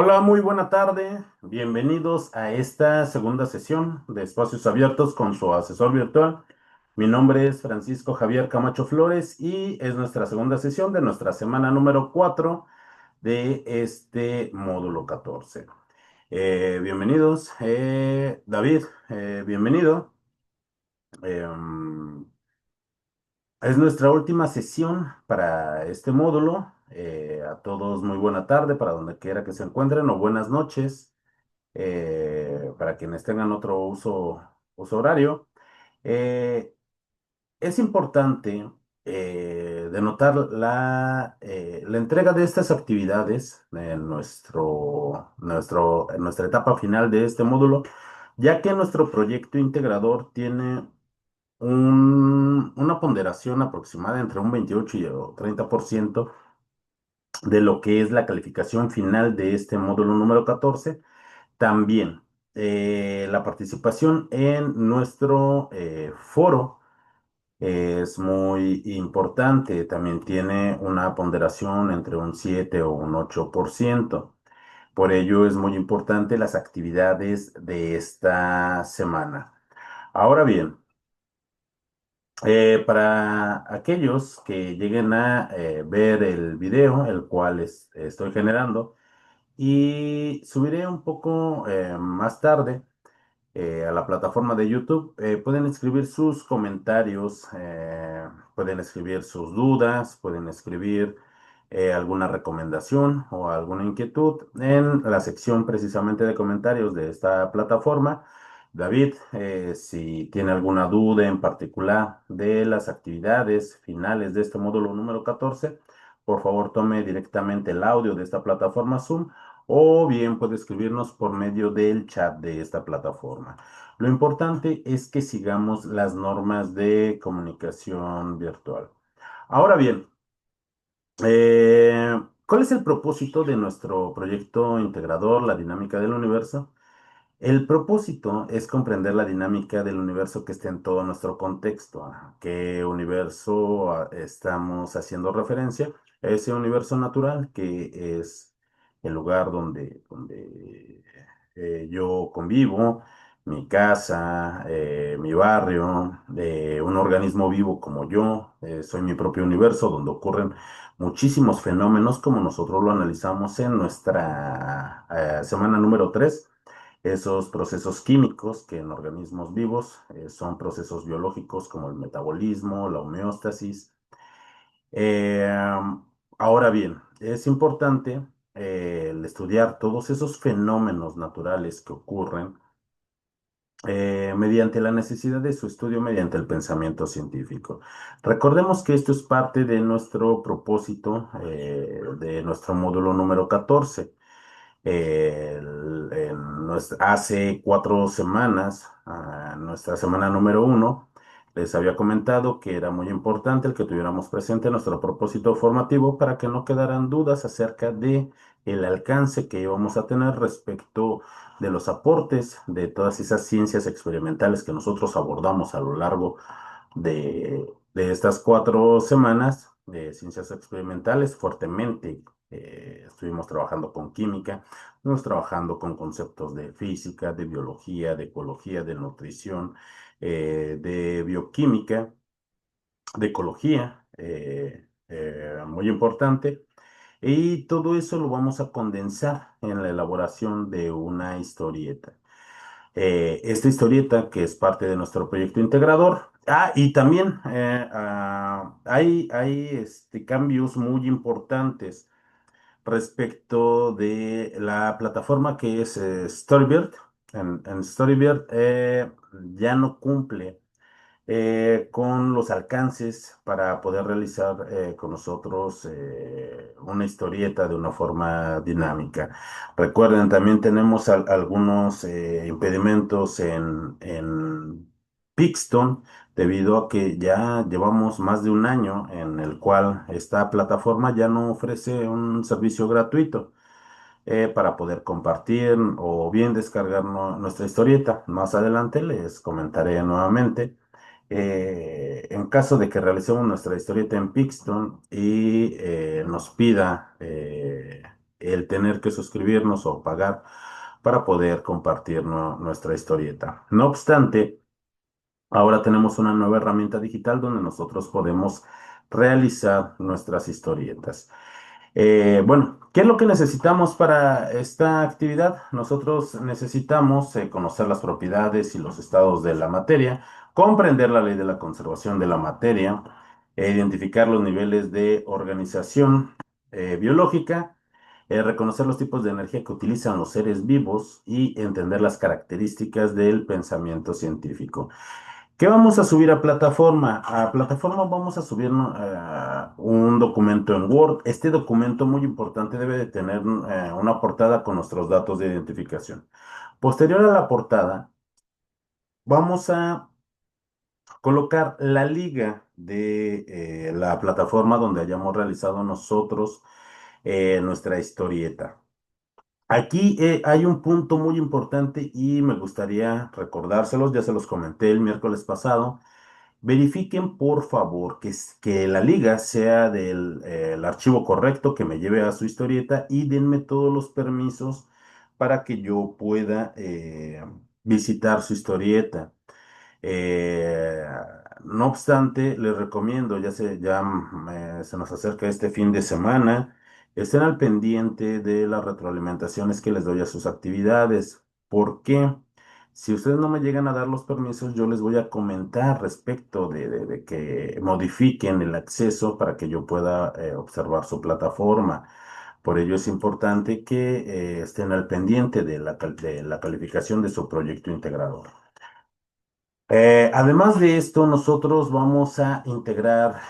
Hola, muy buena tarde. Bienvenidos a esta segunda sesión de Espacios Abiertos con su asesor virtual. Mi nombre es Francisco Javier Camacho Flores y es nuestra segunda sesión de nuestra semana número 4 de este módulo 14. Bienvenidos. David, bienvenido. Em, es nuestra última sesión para este módulo. A todos muy buena tarde para donde quiera que se encuentren o buenas noches para quienes tengan otro uso horario. Eh, es importante denotar la entrega de estas actividades en en nuestra etapa final de este módulo, ya que nuestro proyecto integrador tiene una ponderación aproximada entre un 28 y o 30% de lo que es la calificación final de este módulo número 14. También la participación en nuestro foro es muy importante. También tiene una ponderación entre un 7 o un 8%. Por ello es muy importante las actividades de esta semana. Ahora bien, para aquellos que lleguen a ver el video, el cual estoy generando, y subiré un poco más tarde a la plataforma de YouTube. Pueden escribir sus comentarios, pueden escribir sus dudas, pueden escribir alguna recomendación o alguna inquietud en la sección precisamente de comentarios de esta plataforma. David, si tiene alguna duda en particular de las actividades finales de este módulo número 14, por favor tome directamente el audio de esta plataforma Zoom o bien puede escribirnos por medio del chat de esta plataforma. Lo importante es que sigamos las normas de comunicación virtual. Ahora bien, ¿cuál es el propósito de nuestro proyecto integrador, la dinámica del universo? El propósito es comprender la dinámica del universo que está en todo nuestro contexto. ¿A qué universo estamos haciendo referencia? Ese universo natural que es el lugar donde yo convivo, mi casa, mi barrio, un organismo vivo como yo. Soy mi propio universo donde ocurren muchísimos fenómenos como nosotros lo analizamos en nuestra semana número 3. Esos procesos químicos que en organismos vivos son procesos biológicos como el metabolismo, la homeostasis. Eh, Ahora bien, es importante el estudiar todos esos fenómenos naturales que ocurren mediante la necesidad de su estudio mediante el pensamiento científico. Recordemos que esto es parte de nuestro propósito de nuestro módulo número 14. Hace 4 semanas, nuestra semana número 1, les había comentado que era muy importante el que tuviéramos presente nuestro propósito formativo para que no quedaran dudas acerca de el alcance que íbamos a tener respecto de los aportes de todas esas ciencias experimentales que nosotros abordamos a lo largo de estas 4 semanas de ciencias experimentales fuertemente. Estuvimos trabajando con química, estuvimos trabajando con conceptos de física, de biología, de ecología, de nutrición, de bioquímica, de ecología, muy importante. Y todo eso lo vamos a condensar en la elaboración de una historieta. Esta historieta que es parte de nuestro proyecto integrador. Y también hay cambios muy importantes respecto de la plataforma que es Storybird. En Storybird ya no cumple con los alcances para poder realizar con nosotros una historieta de una forma dinámica. Recuerden, también tenemos algunos impedimentos en Pixton debido a que ya llevamos más de un año en el cual esta plataforma ya no ofrece un servicio gratuito para poder compartir o bien descargar nuestra historieta. Más adelante les comentaré nuevamente. En caso de que realicemos nuestra historieta en Pixton y nos pida el tener que suscribirnos o pagar para poder compartir nuestra historieta. No obstante, ahora tenemos una nueva herramienta digital donde nosotros podemos realizar nuestras historietas. Bueno, ¿qué es lo que necesitamos para esta actividad? Nosotros necesitamos conocer las propiedades y los estados de la materia, comprender la ley de la conservación de la materia, identificar los niveles de organización biológica, reconocer los tipos de energía que utilizan los seres vivos y entender las características del pensamiento científico. ¿Qué vamos a subir a plataforma? A plataforma vamos a subir, ¿no? Un documento en Word. Este documento muy importante debe de tener una portada con nuestros datos de identificación. Posterior a la portada, vamos a colocar la liga de la plataforma donde hayamos realizado nosotros nuestra historieta. Aquí hay un punto muy importante y me gustaría recordárselos, ya se los comenté el miércoles pasado. Verifiquen por favor que la liga sea del el archivo correcto que me lleve a su historieta y denme todos los permisos para que yo pueda visitar su historieta. Eh, no obstante, les recomiendo, se nos acerca este fin de semana, estén al pendiente de las retroalimentaciones que les doy a sus actividades. ¿Por qué? Si ustedes no me llegan a dar los permisos, yo les voy a comentar respecto de que modifiquen el acceso para que yo pueda observar su plataforma. Por ello es importante que estén al pendiente de de la calificación de su proyecto integrador. Además de esto, nosotros vamos a integrar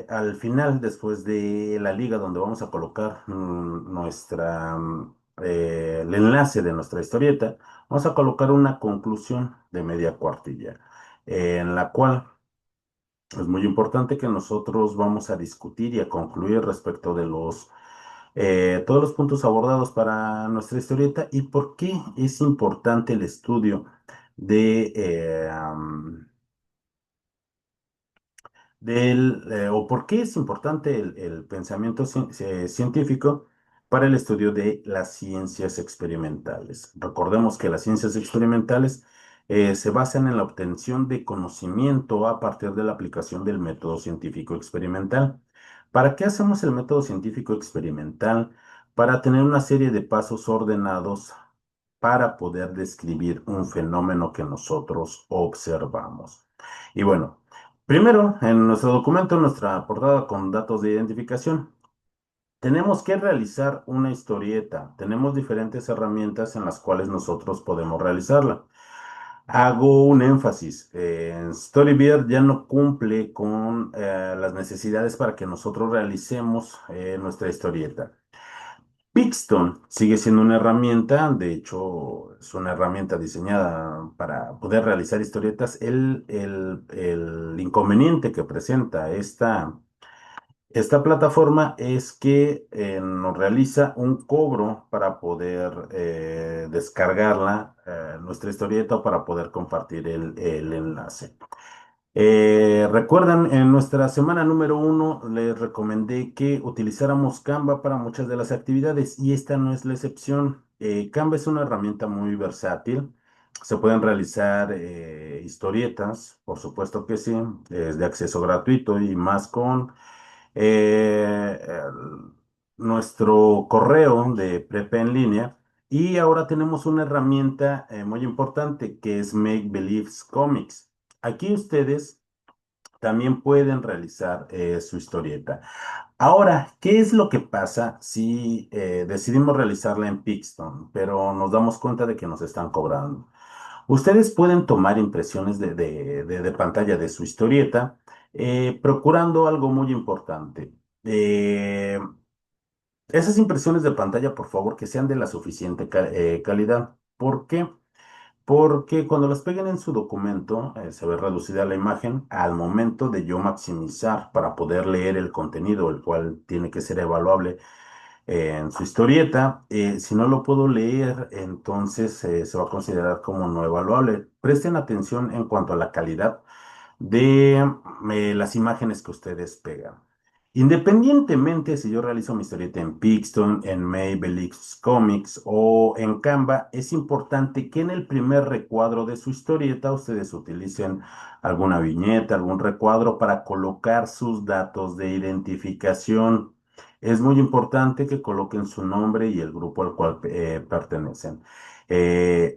al final, después de la liga, donde vamos a colocar el enlace de nuestra historieta, vamos a colocar una conclusión de media cuartilla, en la cual es muy importante que nosotros vamos a discutir y a concluir respecto de todos los puntos abordados para nuestra historieta y por qué es importante el estudio de o por qué es importante el pensamiento científico para el estudio de las ciencias experimentales. Recordemos que las ciencias experimentales se basan en la obtención de conocimiento a partir de la aplicación del método científico experimental. ¿Para qué hacemos el método científico experimental? Para tener una serie de pasos ordenados para poder describir un fenómeno que nosotros observamos. Y bueno, primero, en nuestro documento, en nuestra portada con datos de identificación, tenemos que realizar una historieta. Tenemos diferentes herramientas en las cuales nosotros podemos realizarla. Hago un énfasis. Storybeard ya no cumple con las necesidades para que nosotros realicemos nuestra historieta. Pixton sigue siendo una herramienta, de hecho, es una herramienta diseñada para poder realizar historietas. El inconveniente que presenta esta plataforma es que nos realiza un cobro para poder descargarla, nuestra historieta, o para poder compartir el enlace. Recuerdan, en nuestra semana número 1 les recomendé que utilizáramos Canva para muchas de las actividades y esta no es la excepción. Canva es una herramienta muy versátil. Se pueden realizar historietas, por supuesto que sí, es de acceso gratuito y más con nuestro correo de Prepa en línea. Y ahora tenemos una herramienta muy importante que es Make Believes Comics. Aquí ustedes también pueden realizar su historieta. Ahora, ¿qué es lo que pasa si decidimos realizarla en Pixton, pero nos damos cuenta de que nos están cobrando? Ustedes pueden tomar impresiones de pantalla de su historieta, procurando algo muy importante. Eh, Esas impresiones de pantalla, por favor, que sean de la suficiente calidad. ¿Por qué? Porque cuando las peguen en su documento, se ve reducida la imagen al momento de yo maximizar para poder leer el contenido, el cual tiene que ser evaluable en su historieta. Si no lo puedo leer, entonces se va a considerar como no evaluable. Presten atención en cuanto a la calidad de las imágenes que ustedes pegan. Independientemente si yo realizo mi historieta en Pixton, en Maybelline Comics o en Canva, es importante que en el primer recuadro de su historieta ustedes utilicen alguna viñeta, algún recuadro para colocar sus datos de identificación. Es muy importante que coloquen su nombre y el grupo al cual pertenecen.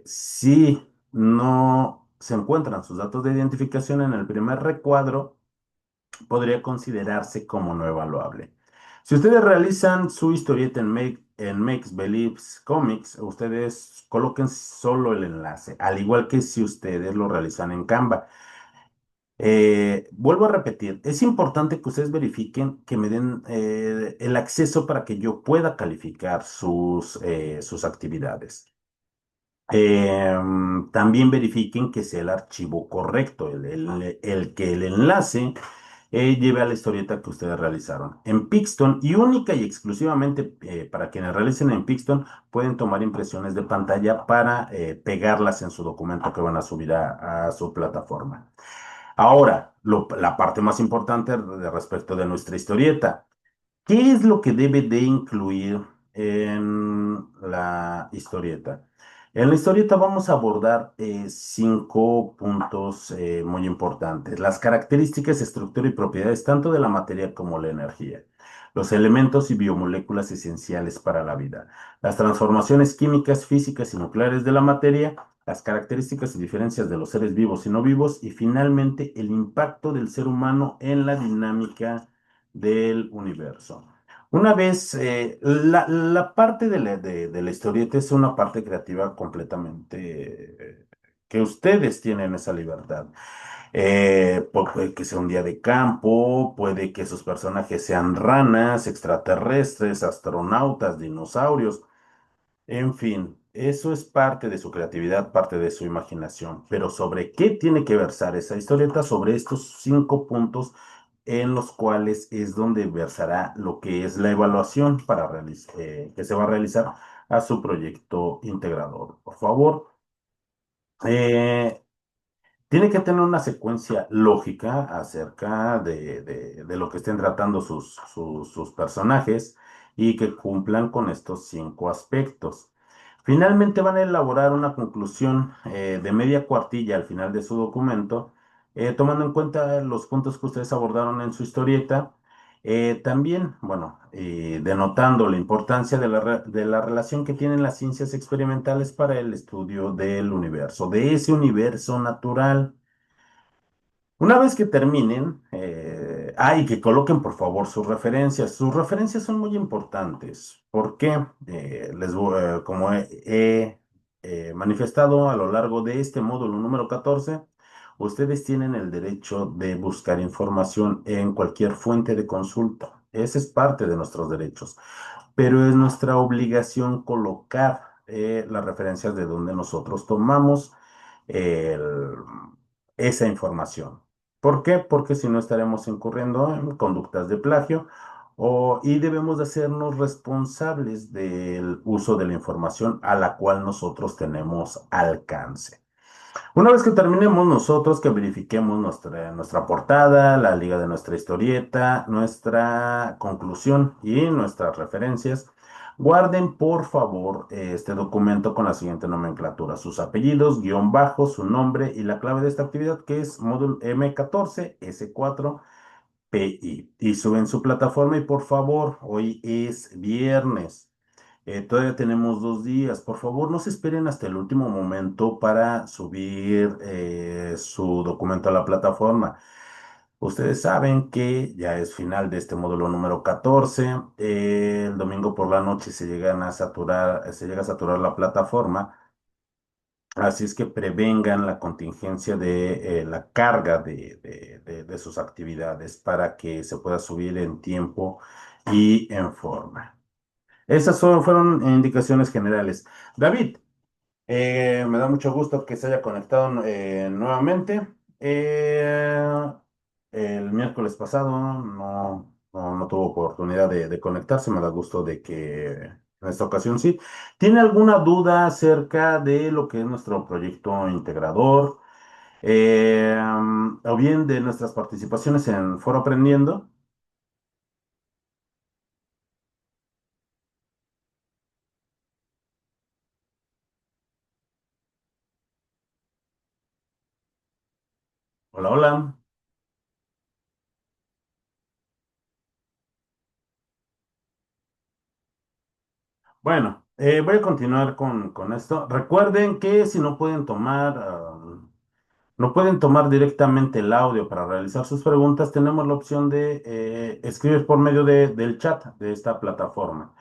Si no se encuentran sus datos de identificación en el primer recuadro, podría considerarse como no evaluable. Si ustedes realizan su historieta en Makes Believes Comics, ustedes coloquen solo el enlace, al igual que si ustedes lo realizan en Canva. Vuelvo a repetir, es importante que ustedes verifiquen que me den el acceso para que yo pueda calificar sus actividades. También verifiquen que sea el archivo correcto, el que el enlace lleve a la historieta que ustedes realizaron. En Pixton, y única y exclusivamente para quienes realicen en Pixton, pueden tomar impresiones de pantalla para pegarlas en su documento que van a subir a su plataforma. Ahora, la parte más importante respecto de nuestra historieta. ¿Qué es lo que debe de incluir en la historieta? En la historieta vamos a abordar 5 puntos muy importantes. Las características, estructura y propiedades tanto de la materia como la energía. Los elementos y biomoléculas esenciales para la vida. Las transformaciones químicas, físicas y nucleares de la materia. Las características y diferencias de los seres vivos y no vivos. Y finalmente, el impacto del ser humano en la dinámica del universo. Una vez, la parte de la historieta es una parte creativa completamente que ustedes tienen esa libertad. Puede que sea un día de campo, puede que sus personajes sean ranas, extraterrestres, astronautas, dinosaurios. En fin, eso es parte de su creatividad, parte de su imaginación. Pero ¿sobre qué tiene que versar esa historieta? Sobre estos 5 puntos en los cuales es donde versará lo que es la evaluación que se va a realizar a su proyecto integrador. Por favor, eh, tiene que tener una secuencia lógica acerca de lo que estén tratando sus personajes y que cumplan con estos 5 aspectos. Finalmente van a elaborar una conclusión de media cuartilla al final de su documento, tomando en cuenta los puntos que ustedes abordaron en su historieta. También, bueno, denotando la importancia de la relación que tienen las ciencias experimentales para el estudio del universo, de ese universo natural. Una vez que terminen, y que coloquen por favor sus referencias. Sus referencias son muy importantes porque, como he manifestado a lo largo de este módulo número 14, ustedes tienen el derecho de buscar información en cualquier fuente de consulta. Ese es parte de nuestros derechos, pero es nuestra obligación colocar las referencias de donde nosotros tomamos el- esa información. ¿Por qué? Porque si no estaremos incurriendo en conductas de plagio y debemos de hacernos responsables del uso de la información a la cual nosotros tenemos alcance. Una vez que terminemos nosotros, que verifiquemos nuestra portada, la liga de nuestra historieta, nuestra conclusión y nuestras referencias, guarden por favor este documento con la siguiente nomenclatura: sus apellidos, guión bajo, su nombre y la clave de esta actividad, que es módulo M14S4PI. Y suben su plataforma y por favor, hoy es viernes. Todavía tenemos 2 días. Por favor, no se esperen hasta el último momento para subir su documento a la plataforma. Ustedes saben que ya es final de este módulo número 14. El domingo por la noche se llega a saturar la plataforma. Así es que prevengan la contingencia de la carga de sus actividades para que se pueda subir en tiempo y en forma. Esas fueron indicaciones generales. David, me da mucho gusto que se haya conectado nuevamente. El miércoles pasado no tuvo oportunidad de conectarse. Me da gusto de que en esta ocasión sí. ¿Tiene alguna duda acerca de lo que es nuestro proyecto integrador? O bien de nuestras participaciones en Foro Aprendiendo. Hola. Bueno, voy a continuar con esto. Recuerden que si no pueden tomar, no pueden tomar directamente el audio para realizar sus preguntas, tenemos la opción de escribir por medio del chat de esta plataforma.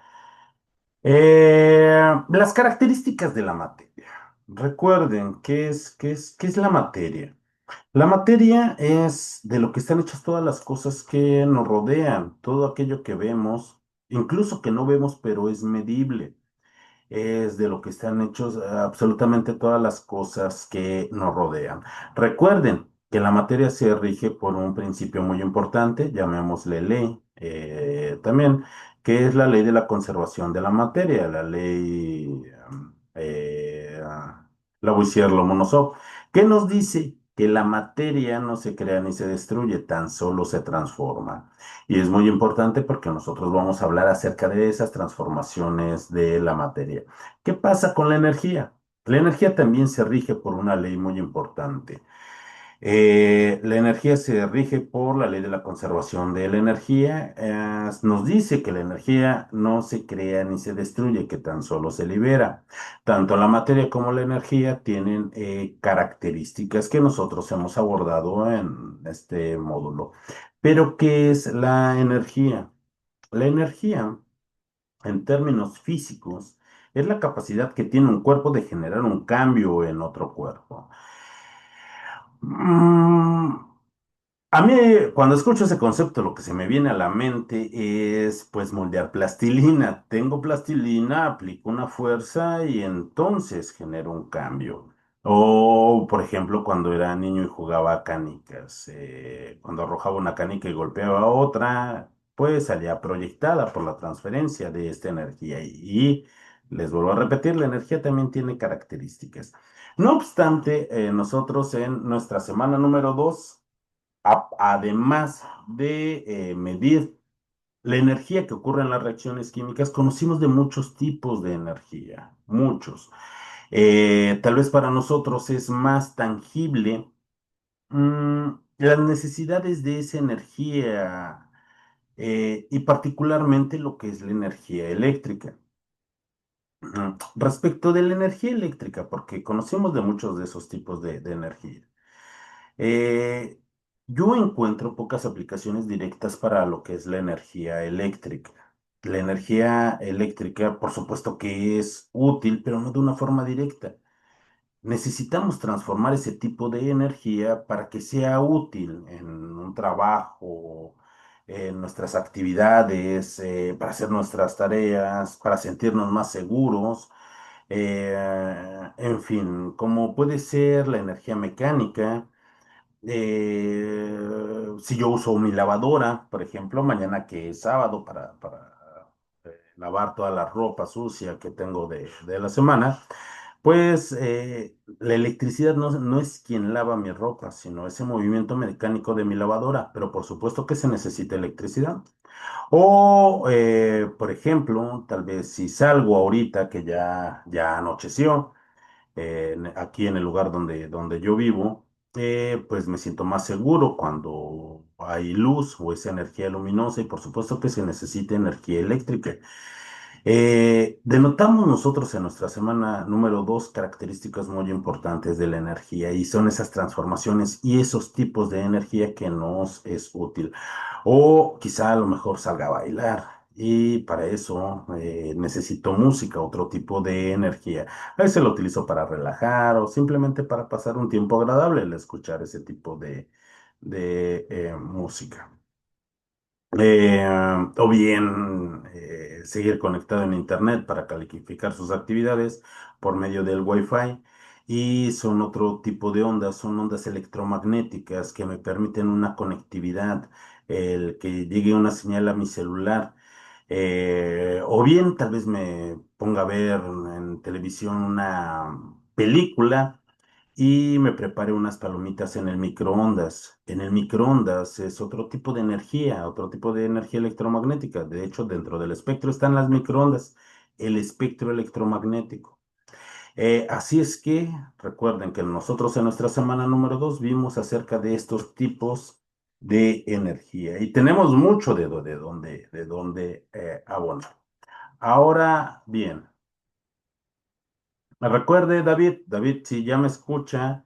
Las características de la materia. Recuerden, qué es la materia? La materia es de lo que están hechas todas las cosas que nos rodean, todo aquello que vemos, incluso que no vemos, pero es medible. Es de lo que están hechos absolutamente todas las cosas que nos rodean. Recuerden que la materia se rige por un principio muy importante, llamémosle ley, también, que es la ley de la conservación de la materia, la ley Lavoisier-Lomonosov, que nos dice que la materia no se crea ni se destruye, tan solo se transforma. Y es muy importante porque nosotros vamos a hablar acerca de esas transformaciones de la materia. ¿Qué pasa con la energía? La energía también se rige por una ley muy importante. La energía se rige por la ley de la conservación de la energía. Nos dice que la energía no se crea ni se destruye, que tan solo se libera. Tanto la materia como la energía tienen características que nosotros hemos abordado en este módulo. Pero, ¿qué es la energía? La energía, en términos físicos, es la capacidad que tiene un cuerpo de generar un cambio en otro cuerpo. Mm, a mí, cuando escucho ese concepto, lo que se me viene a la mente es, pues, moldear plastilina. Tengo plastilina, aplico una fuerza y entonces genero un cambio. O, por ejemplo, cuando era niño y jugaba a canicas, cuando arrojaba una canica y golpeaba a otra, pues salía proyectada por la transferencia de esta energía. Y les vuelvo a repetir, la energía también tiene características. No obstante, nosotros en nuestra semana número 2, además de medir la energía que ocurre en las reacciones químicas, conocimos de muchos tipos de energía, muchos. Tal vez para nosotros es más tangible las necesidades de esa energía y particularmente lo que es la energía eléctrica. Respecto de la energía eléctrica, porque conocemos de muchos de esos tipos de energía. Eh, yo encuentro pocas aplicaciones directas para lo que es la energía eléctrica. La energía eléctrica, por supuesto que es útil, pero no de una forma directa. Necesitamos transformar ese tipo de energía para que sea útil en un trabajo, en nuestras actividades, para hacer nuestras tareas, para sentirnos más seguros. En fin, como puede ser la energía mecánica. Si yo uso mi lavadora, por ejemplo, mañana que es sábado para lavar toda la ropa sucia que tengo de la semana, pues la electricidad no es quien lava mi ropa, sino ese movimiento mecánico de mi lavadora, pero por supuesto que se necesita electricidad. O, por ejemplo, tal vez si salgo ahorita que ya anocheció, aquí en el lugar donde yo vivo, pues me siento más seguro cuando hay luz o esa energía luminosa y por supuesto que se necesita energía eléctrica. Denotamos nosotros en nuestra semana número 2 características muy importantes de la energía y son esas transformaciones y esos tipos de energía que nos es útil. O quizá a lo mejor salga a bailar y para eso necesito música, otro tipo de energía. A veces lo utilizo para relajar o simplemente para pasar un tiempo agradable al escuchar ese tipo de música. O bien seguir conectado en Internet para calificar sus actividades por medio del Wi-Fi. Y son otro tipo de ondas, son ondas electromagnéticas que me permiten una conectividad, el que llegue una señal a mi celular. O bien tal vez me ponga a ver en televisión una película y me preparé unas palomitas en el microondas. En el microondas es otro tipo de energía electromagnética. De hecho, dentro del espectro están las microondas, el espectro electromagnético. Así es que recuerden que nosotros en nuestra semana número 2 vimos acerca de estos tipos de energía y tenemos mucho de dónde abonar. Ahora bien, recuerde, David, si ya me escucha,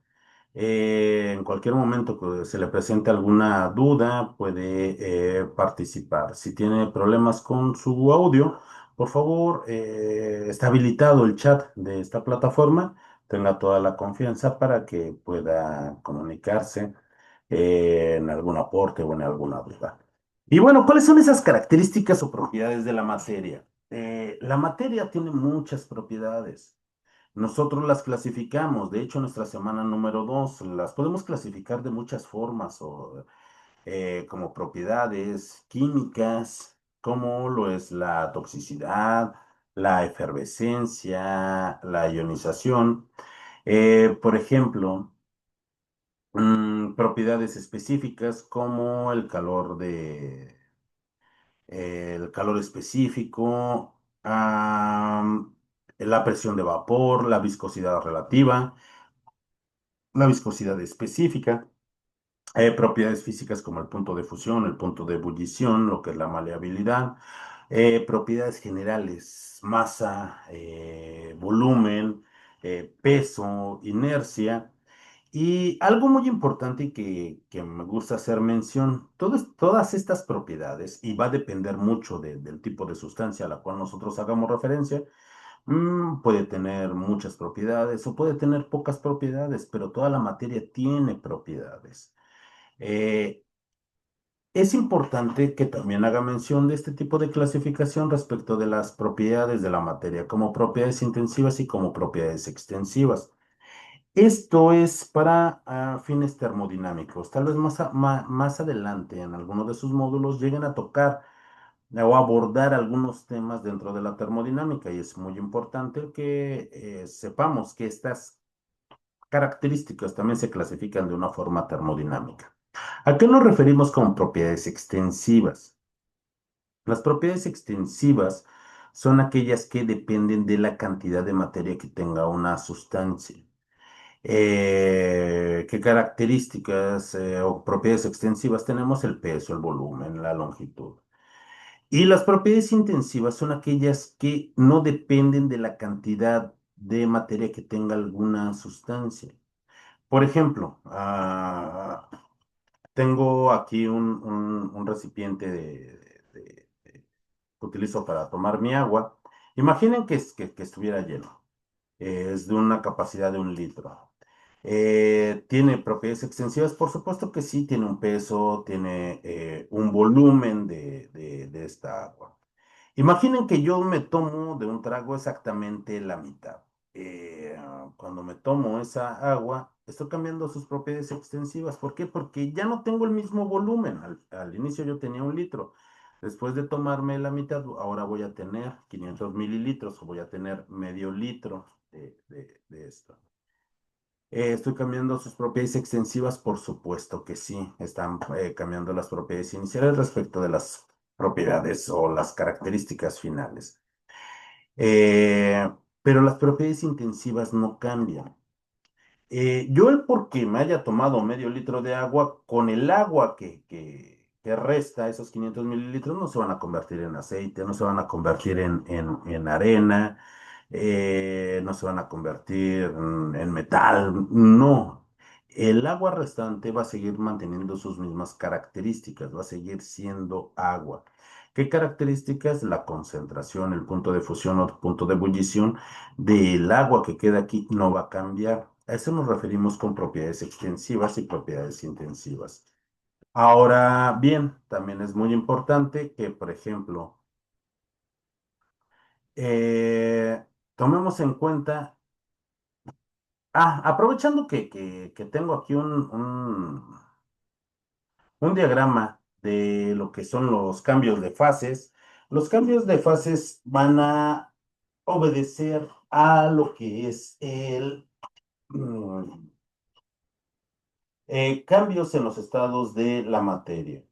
en cualquier momento que se le presente alguna duda, puede participar. Si tiene problemas con su audio, por favor, está habilitado el chat de esta plataforma. Tenga toda la confianza para que pueda comunicarse en algún aporte o en alguna duda. Y bueno, ¿cuáles son esas características o propiedades de la materia? La materia tiene muchas propiedades. Nosotros las clasificamos, de hecho, nuestra semana número 2 las podemos clasificar de muchas formas, como propiedades químicas, como lo es la toxicidad, la efervescencia, la ionización. Por ejemplo, propiedades específicas como el calor específico, la presión de vapor, la viscosidad relativa, la viscosidad específica, propiedades físicas como el punto de fusión, el punto de ebullición, lo que es la maleabilidad, propiedades generales, masa, volumen, peso, inercia. Y algo muy importante y que me gusta hacer mención, todas estas propiedades, y va a depender mucho del tipo de sustancia a la cual nosotros hagamos referencia. Puede tener muchas propiedades o puede tener pocas propiedades, pero toda la materia tiene propiedades. Eh, es importante que también haga mención de este tipo de clasificación respecto de las propiedades de la materia, como propiedades intensivas y como propiedades extensivas. Esto es para fines termodinámicos. Tal vez más adelante en alguno de sus módulos lleguen a tocar o abordar algunos temas dentro de la termodinámica y es muy importante que sepamos que estas características también se clasifican de una forma termodinámica. ¿A qué nos referimos con propiedades extensivas? Las propiedades extensivas son aquellas que dependen de la cantidad de materia que tenga una sustancia. ¿Qué características o propiedades extensivas tenemos? El peso, el volumen, la longitud. Y las propiedades intensivas son aquellas que no dependen de la cantidad de materia que tenga alguna sustancia. Por ejemplo, tengo aquí un recipiente que utilizo para tomar mi agua. Imaginen que estuviera lleno. Es de una capacidad de 1 litro. ¿Tiene propiedades extensivas? Por supuesto que sí, tiene un peso, tiene un volumen de esta agua. Imaginen que yo me tomo de un trago exactamente la mitad. Cuando me tomo esa agua, estoy cambiando sus propiedades extensivas. ¿Por qué? Porque ya no tengo el mismo volumen. Al inicio yo tenía 1 litro. Después de tomarme la mitad, ahora voy a tener 500 mililitros o voy a tener medio litro de esto. ¿Estoy cambiando sus propiedades extensivas? Por supuesto que sí. Están cambiando las propiedades iniciales respecto de las propiedades o las características finales. Pero las propiedades intensivas no cambian. Yo el por qué me haya tomado medio litro de agua, con el agua que resta, esos 500 mililitros, no se van a convertir en aceite, no se van a convertir en arena, no se van a convertir en metal, no. El agua restante va a seguir manteniendo sus mismas características, va a seguir siendo agua. ¿Qué características? La concentración, el punto de fusión o punto de ebullición del agua que queda aquí no va a cambiar. A eso nos referimos con propiedades extensivas y propiedades intensivas. Ahora bien, también es muy importante que, por ejemplo, eh, tomemos en cuenta, aprovechando que tengo aquí un diagrama de lo que son los cambios de fases. Los cambios de fases van a obedecer a lo que es mm, cambios en los estados de la materia.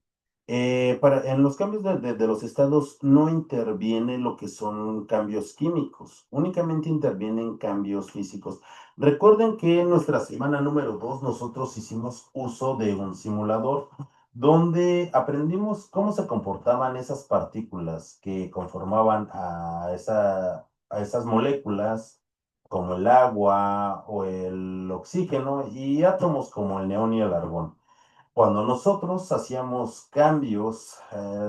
En los cambios de los estados no interviene lo que son cambios químicos, únicamente intervienen cambios físicos. Recuerden que en nuestra semana número 2 nosotros hicimos uso de un simulador donde aprendimos cómo se comportaban esas partículas que conformaban a esas moléculas como el agua o el oxígeno y átomos como el neón y el argón. Cuando nosotros hacíamos cambios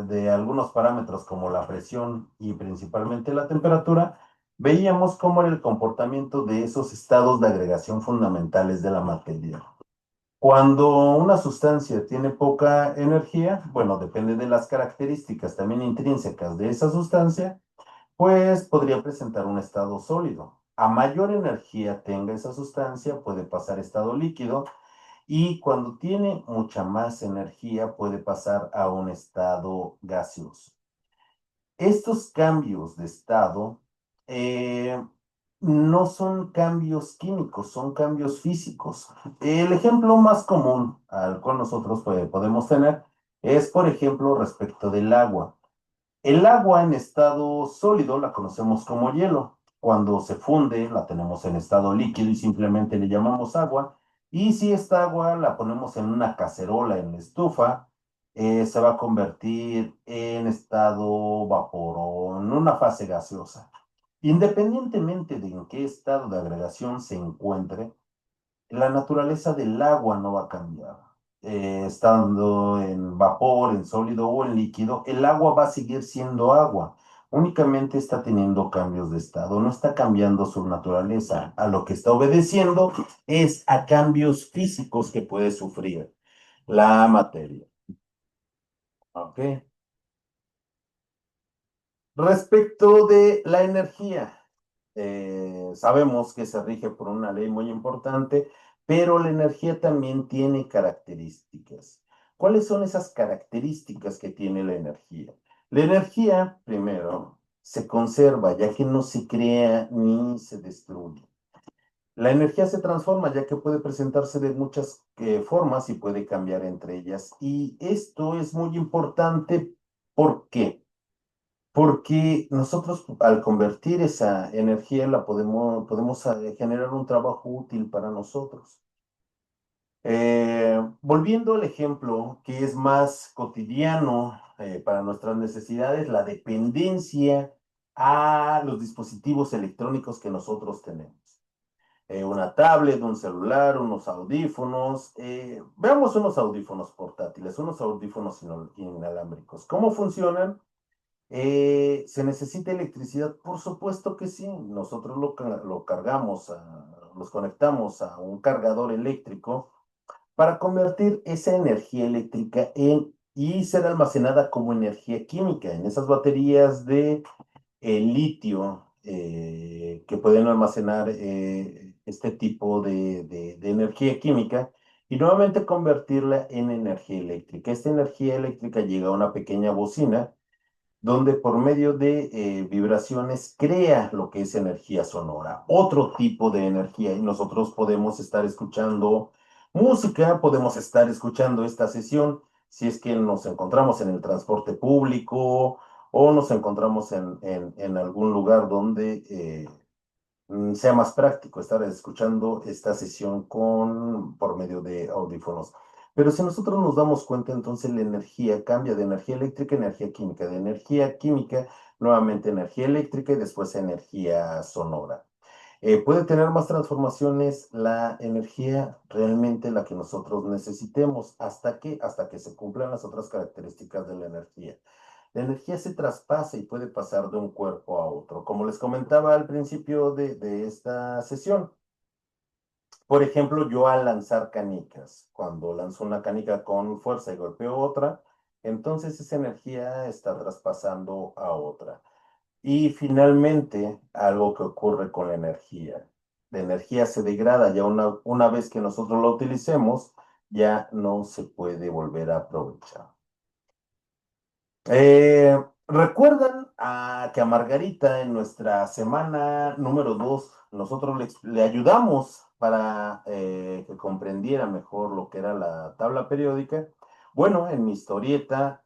de algunos parámetros como la presión y principalmente la temperatura, veíamos cómo era el comportamiento de esos estados de agregación fundamentales de la materia. Cuando una sustancia tiene poca energía, bueno, depende de las características también intrínsecas de esa sustancia, pues podría presentar un estado sólido. A mayor energía tenga esa sustancia, puede pasar a estado líquido y cuando tiene mucha más energía puede pasar a un estado gaseoso. Estos cambios de estado eh, no son cambios químicos, son cambios físicos. El ejemplo más común al cual nosotros podemos tener es, por ejemplo, respecto del agua. El agua en estado sólido la conocemos como hielo. Cuando se funde, la tenemos en estado líquido y simplemente le llamamos agua. Y si esta agua la ponemos en una cacerola en la estufa, se va a convertir en estado vapor o en una fase gaseosa. Independientemente de en qué estado de agregación se encuentre, la naturaleza del agua no va a cambiar. Estando en vapor, en sólido o en líquido, el agua va a seguir siendo agua. Únicamente está teniendo cambios de estado, no está cambiando su naturaleza. A lo que está obedeciendo es a cambios físicos que puede sufrir la materia. ¿Ok? Respecto de la energía, sabemos que se rige por una ley muy importante, pero la energía también tiene características. ¿Cuáles son esas características que tiene la energía? La energía, primero, se conserva, ya que no se crea ni se destruye. La energía se transforma, ya que puede presentarse de muchas formas y puede cambiar entre ellas. Y esto es muy importante. ¿Por qué? Porque nosotros al convertir esa energía la podemos generar un trabajo útil para nosotros. Volviendo al ejemplo que es más cotidiano para nuestras necesidades, la dependencia a los dispositivos electrónicos que nosotros tenemos. Una tablet, un celular, unos audífonos. Veamos unos audífonos portátiles, unos audífonos inalámbricos. ¿Cómo funcionan? ¿Se necesita electricidad? Por supuesto que sí. Nosotros lo cargamos, los conectamos a un cargador eléctrico para convertir esa energía eléctrica y ser almacenada como energía química en esas baterías de litio que pueden almacenar este tipo de energía química y nuevamente convertirla en energía eléctrica. Esta energía eléctrica llega a una pequeña bocina donde por medio de vibraciones crea lo que es energía sonora, otro tipo de energía, y nosotros podemos estar escuchando música, podemos estar escuchando esta sesión si es que nos encontramos en el transporte público o nos encontramos en algún lugar donde sea más práctico estar escuchando esta sesión por medio de audífonos. Pero si nosotros nos damos cuenta, entonces la energía cambia de energía eléctrica a energía química, de energía química nuevamente energía eléctrica y después energía sonora. Puede tener más transformaciones la energía realmente la que nosotros necesitemos. Hasta que se cumplan las otras características de la energía. La energía se traspasa y puede pasar de un cuerpo a otro. Como les comentaba al principio de esta sesión, por ejemplo, yo al lanzar canicas, cuando lanzo una canica con fuerza y golpeo otra, entonces esa energía está traspasando a otra. Y finalmente, algo que ocurre con la energía. La energía se degrada ya una vez que nosotros la utilicemos, ya no se puede volver a aprovechar. ¿Recuerdan que a Margarita en nuestra semana número 2 nosotros le ayudamos para que comprendiera mejor lo que era la tabla periódica? Bueno, en mi historieta,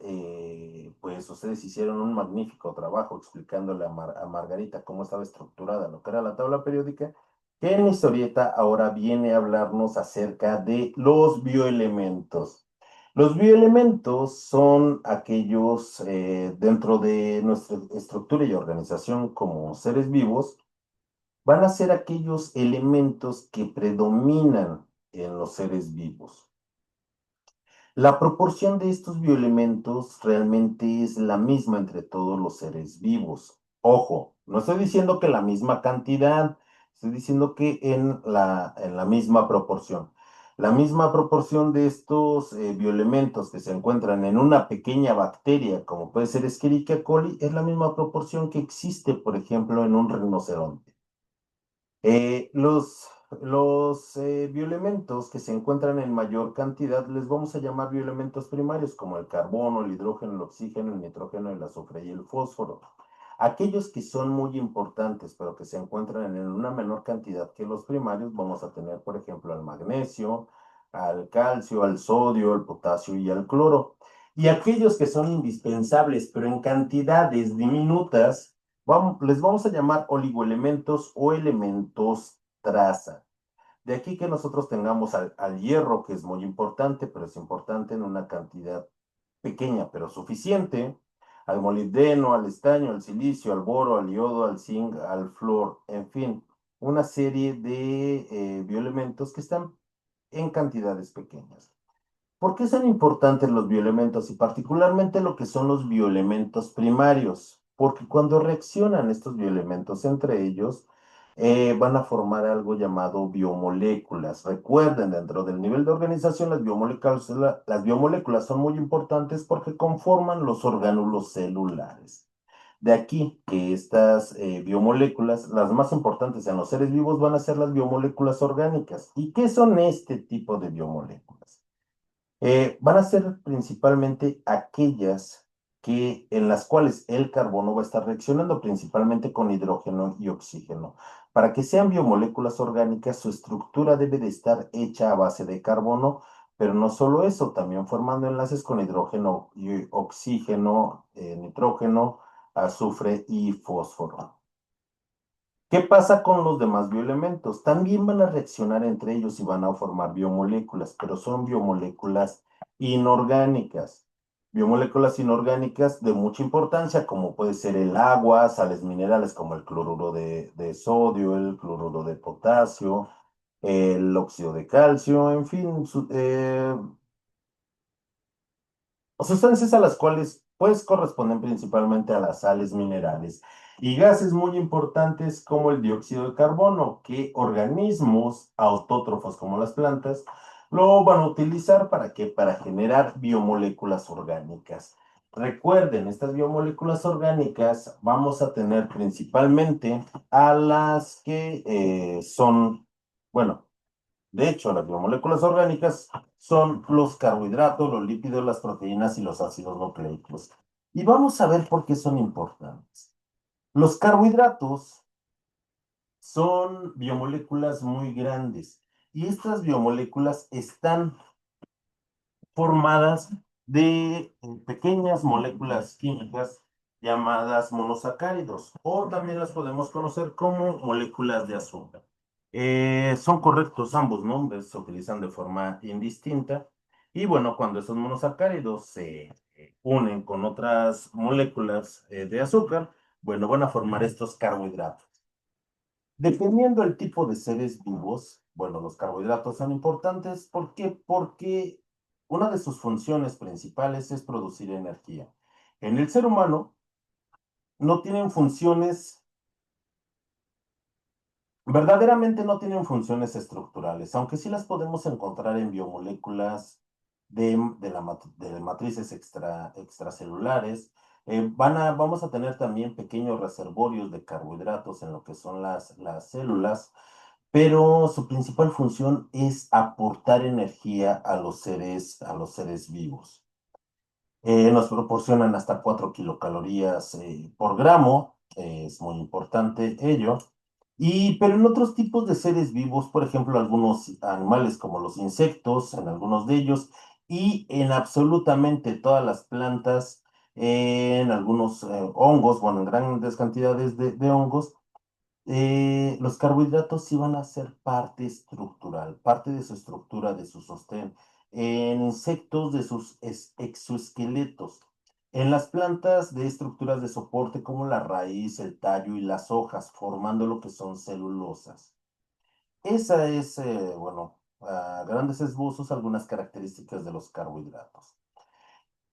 pues ustedes hicieron un magnífico trabajo explicándole a Margarita cómo estaba estructurada lo que era la tabla periódica, que en mi historieta ahora viene a hablarnos acerca de los bioelementos. Los bioelementos son aquellos dentro de nuestra estructura y organización como seres vivos, van a ser aquellos elementos que predominan en los seres vivos. La proporción de estos bioelementos realmente es la misma entre todos los seres vivos. Ojo, no estoy diciendo que la misma cantidad, estoy diciendo que en la misma proporción. La misma proporción de estos bioelementos que se encuentran en una pequeña bacteria, como puede ser Escherichia coli, es la misma proporción que existe, por ejemplo, en un rinoceronte. Los bioelementos que se encuentran en mayor cantidad les vamos a llamar bioelementos primarios, como el carbono, el hidrógeno, el oxígeno, el nitrógeno, el azufre y el fósforo. Aquellos que son muy importantes, pero que se encuentran en una menor cantidad que los primarios, vamos a tener, por ejemplo, al magnesio, al calcio, al sodio, al potasio y al cloro. Y aquellos que son indispensables, pero en cantidades diminutas, les vamos a llamar oligoelementos o elementos traza. De aquí que nosotros tengamos al hierro, que es muy importante, pero es importante en una cantidad pequeña, pero suficiente, al molibdeno, al estaño, al silicio, al boro, al iodo, al zinc, al flúor, en fin, una serie de bioelementos que están en cantidades pequeñas. ¿Por qué son importantes los bioelementos y particularmente lo que son los bioelementos primarios? Porque cuando reaccionan estos bioelementos entre ellos, van a formar algo llamado biomoléculas. Recuerden, dentro del nivel de organización, las biomoléculas son muy importantes porque conforman los orgánulos celulares. De aquí que estas biomoléculas, las más importantes en los seres vivos, van a ser las biomoléculas orgánicas. ¿Y qué son este tipo de biomoléculas? Van a ser principalmente aquellas en las cuales el carbono va a estar reaccionando principalmente con hidrógeno y oxígeno. Para que sean biomoléculas orgánicas, su estructura debe de estar hecha a base de carbono, pero no solo eso, también formando enlaces con hidrógeno y oxígeno, nitrógeno, azufre y fósforo. ¿Qué pasa con los demás bioelementos? También van a reaccionar entre ellos y van a formar biomoléculas, pero son biomoléculas inorgánicas. Biomoléculas inorgánicas de mucha importancia, como puede ser el agua, sales minerales como el cloruro de sodio, el cloruro de potasio, el óxido de calcio, en fin, sustancias a las cuales pues corresponden principalmente a las sales minerales y gases muy importantes como el dióxido de carbono, que organismos autótrofos como las plantas lo van a utilizar para qué? Para generar biomoléculas orgánicas. Recuerden, estas biomoléculas orgánicas vamos a tener principalmente a las que bueno, de hecho, las biomoléculas orgánicas son los carbohidratos, los lípidos, las proteínas y los ácidos nucleicos. Y vamos a ver por qué son importantes. Los carbohidratos son biomoléculas muy grandes y estas biomoléculas están formadas de pequeñas moléculas químicas llamadas monosacáridos o también las podemos conocer como moléculas de azúcar. Son correctos ambos nombres, se utilizan de forma indistinta y bueno, cuando esos monosacáridos se unen con otras moléculas de azúcar, bueno, van a formar estos carbohidratos. Dependiendo del tipo de seres vivos, bueno, los carbohidratos son importantes. ¿Por qué? Porque una de sus funciones principales es producir energía. En el ser humano no tienen funciones, verdaderamente no tienen funciones estructurales, aunque sí las podemos encontrar en biomoléculas de matrices extracelulares. Vamos a tener también pequeños reservorios de carbohidratos en lo que son las células, pero su principal función es aportar energía a los seres vivos. Nos proporcionan hasta 4 kilocalorías por gramo, es muy importante ello. Pero en otros tipos de seres vivos, por ejemplo, algunos animales como los insectos, en algunos de ellos, y en absolutamente todas las plantas, en algunos hongos, bueno, en grandes cantidades de hongos, los carbohidratos sí van a ser parte estructural, parte de su estructura, de su sostén. En insectos, de sus exoesqueletos. En las plantas, de estructuras de soporte como la raíz, el tallo y las hojas, formando lo que son celulosas. Esa es, bueno, a grandes esbozos, algunas características de los carbohidratos.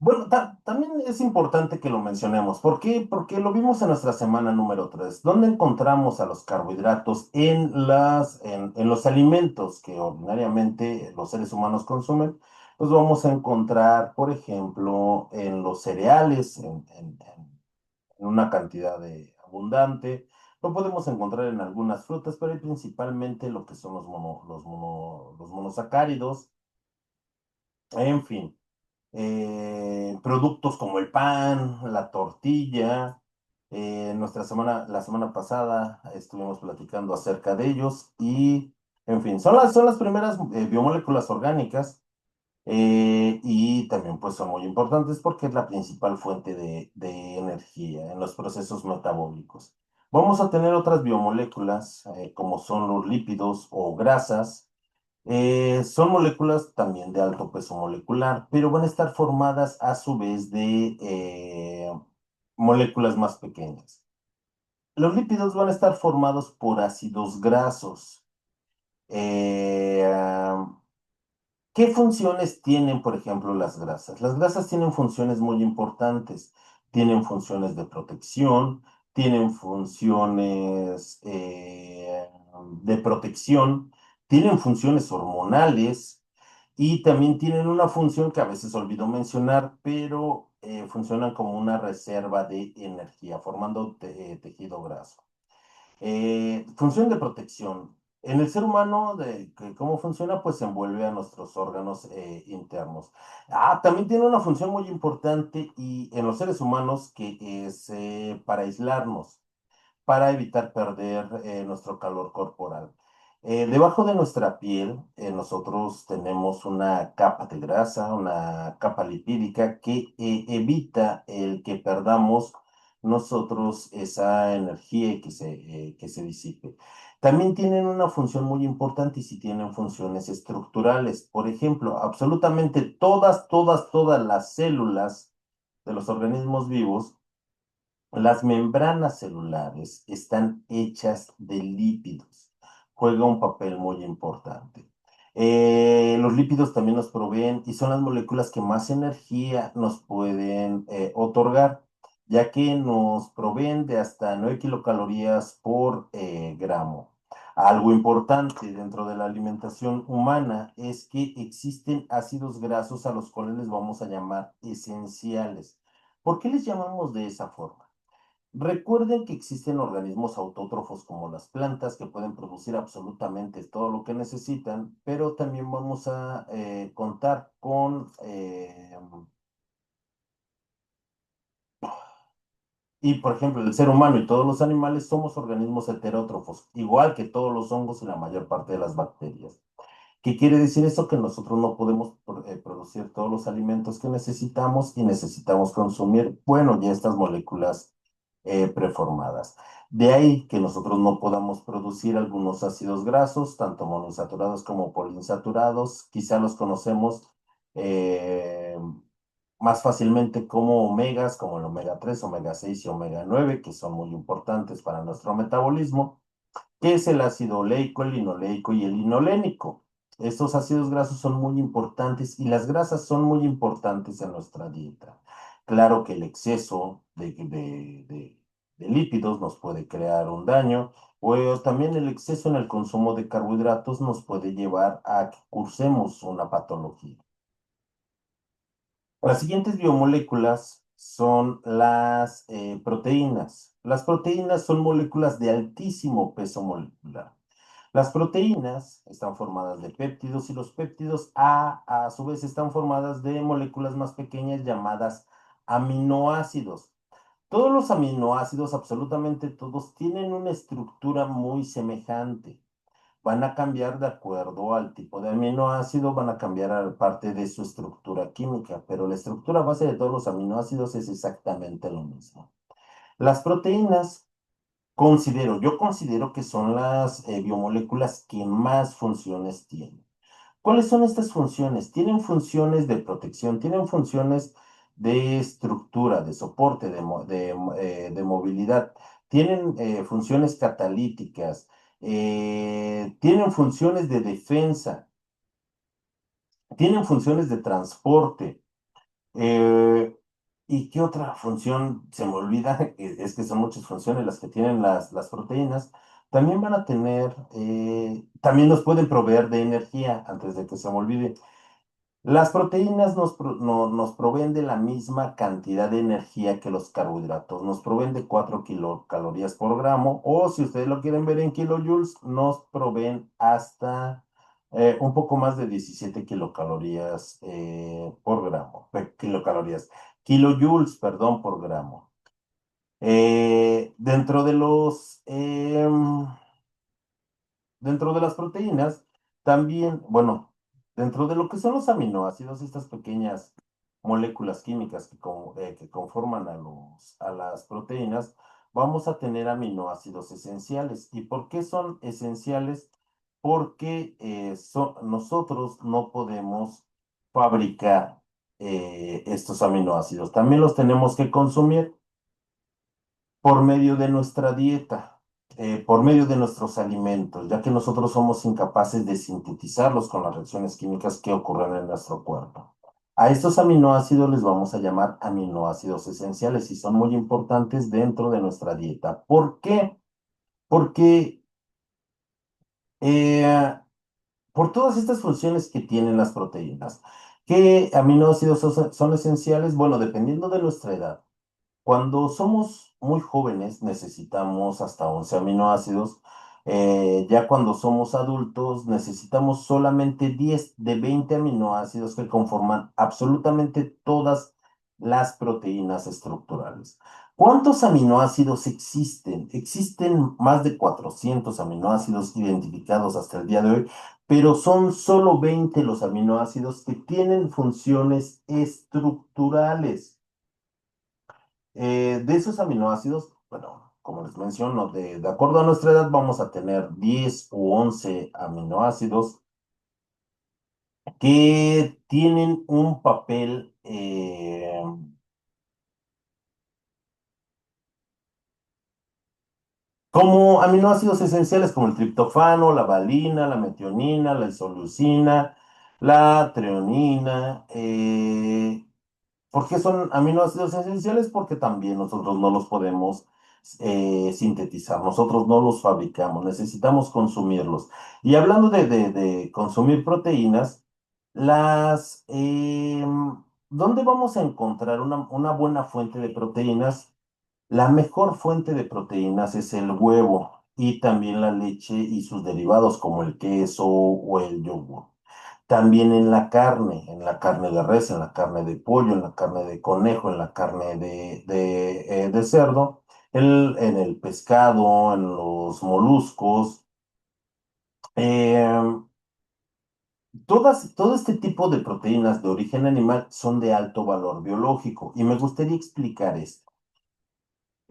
Bueno, también es importante que lo mencionemos. ¿Por qué? Porque lo vimos en nuestra semana número 3, donde encontramos a los carbohidratos en los alimentos que ordinariamente los seres humanos consumen. Los vamos a encontrar, por ejemplo, en los cereales, en una cantidad abundante. Lo podemos encontrar en algunas frutas, pero hay principalmente lo que son los monosacáridos. En fin, productos como el pan, la tortilla. La semana pasada estuvimos platicando acerca de ellos y, en fin, son las primeras biomoléculas orgánicas, y también pues son muy importantes porque es la principal fuente de energía en los procesos metabólicos. Vamos a tener otras biomoléculas como son los lípidos o grasas. Son moléculas también de alto peso molecular, pero van a estar formadas a su vez de moléculas más pequeñas. Los lípidos van a estar formados por ácidos grasos. Eh, ¿Qué funciones tienen, por ejemplo, las grasas? Las grasas tienen funciones muy importantes. Tienen funciones de protección, tienen funciones de protección, tienen funciones hormonales y también tienen una función que a veces olvido mencionar, pero funcionan como una reserva de energía, formando tejido graso. Función de protección. En el ser humano, ¿cómo funciona? Pues envuelve a nuestros órganos internos. También tiene una función muy importante y en los seres humanos que es para aislarnos, para evitar perder nuestro calor corporal. Debajo de nuestra piel, nosotros tenemos una capa de grasa, una capa lipídica que evita el que perdamos nosotros esa energía y que se disipe. También tienen una función muy importante y si tienen funciones estructurales. Por ejemplo, absolutamente todas las células de los organismos vivos, las membranas celulares están hechas de lípidos. Juega un papel muy importante. Los lípidos también nos proveen y son las moléculas que más energía nos pueden otorgar, ya que nos proveen de hasta 9 kilocalorías por gramo. Algo importante dentro de la alimentación humana es que existen ácidos grasos a los cuales les vamos a llamar esenciales. ¿Por qué les llamamos de esa forma? Recuerden que existen organismos autótrofos como las plantas que pueden producir absolutamente todo lo que necesitan, pero también vamos a contar con, y por ejemplo, el ser humano y todos los animales somos organismos heterótrofos, igual que todos los hongos y la mayor parte de las bacterias. ¿Qué quiere decir eso? Que nosotros no podemos producir todos los alimentos que necesitamos y necesitamos consumir, bueno, ya estas moléculas preformadas. De ahí que nosotros no podamos producir algunos ácidos grasos, tanto monoinsaturados como poliinsaturados. Quizá los conocemos eh, más fácilmente como omegas, como el omega 3, omega 6 y omega 9, que son muy importantes para nuestro metabolismo. ¿Qué es el ácido oleico, el linoleico y el linolénico? Estos ácidos grasos son muy importantes y las grasas son muy importantes en nuestra dieta. Claro que el exceso de lípidos nos puede crear un daño, o también el exceso en el consumo de carbohidratos nos puede llevar a que cursemos una patología. Las siguientes biomoléculas son las proteínas. Las proteínas son moléculas de altísimo peso molecular. Las proteínas están formadas de péptidos y los péptidos a su vez están formadas de moléculas más pequeñas llamadas aminoácidos. Todos los aminoácidos, absolutamente todos, tienen una estructura muy semejante. van a cambiar de acuerdo al tipo de aminoácido, van a cambiar a parte de su estructura química, pero la estructura base de todos los aminoácidos es exactamente lo mismo. Las proteínas, yo considero que son las biomoléculas que más funciones tienen. ¿Cuáles son estas funciones? Tienen funciones de protección, tienen funciones de estructura, de soporte, de movilidad, tienen funciones catalíticas, tienen funciones de defensa, tienen funciones de transporte. eh, ¿Y qué otra función se me olvida? Es que son muchas funciones las que tienen las proteínas. También van a tener, también nos pueden proveer de energía, antes de que se me olvide. Las proteínas nos proveen de la misma cantidad de energía que los carbohidratos. Nos proveen de 4 kilocalorías por gramo, o si ustedes lo quieren ver en kilojoules, nos proveen hasta un poco más de 17 kilocalorías por gramo. Kilocalorías, kilojoules, perdón, por gramo. Dentro de dentro de las proteínas, también, bueno, dentro de lo que son los aminoácidos, estas pequeñas moléculas químicas que conforman a las proteínas, vamos a tener aminoácidos esenciales. ¿Y por qué son esenciales? Porque nosotros no podemos fabricar estos aminoácidos. También los tenemos que consumir por medio de nuestra dieta, por medio de nuestros alimentos, ya que nosotros somos incapaces de sintetizarlos con las reacciones químicas que ocurren en nuestro cuerpo. A estos aminoácidos les vamos a llamar aminoácidos esenciales y son muy importantes dentro de nuestra dieta. ¿Por qué? Porque eh, por todas estas funciones que tienen las proteínas, ¿qué aminoácidos son esenciales? Bueno, dependiendo de nuestra edad. Cuando somos muy jóvenes necesitamos hasta 11 aminoácidos. Ya cuando somos adultos necesitamos solamente 10 de 20 aminoácidos que conforman absolutamente todas las proteínas estructurales. ¿Cuántos aminoácidos existen? Existen más de 400 aminoácidos identificados hasta el día de hoy, pero son solo 20 los aminoácidos que tienen funciones estructurales. De esos aminoácidos, bueno, como les menciono, de acuerdo a nuestra edad vamos a tener 10 u 11 aminoácidos que tienen un papel como aminoácidos esenciales como el triptofano, la valina, la metionina, la isoleucina, la treonina. ¿Por qué son aminoácidos esenciales? Porque también nosotros no los podemos sintetizar, nosotros no los fabricamos, necesitamos consumirlos. Y hablando de consumir proteínas, ¿dónde vamos a encontrar una buena fuente de proteínas? La mejor fuente de proteínas es el huevo y también la leche y sus derivados como el queso o el yogur. También en la carne de res, en la carne de pollo, en la carne de conejo, en la carne de cerdo, en el pescado, en los moluscos. eh, todo este tipo de proteínas de origen animal son de alto valor biológico y me gustaría explicar esto.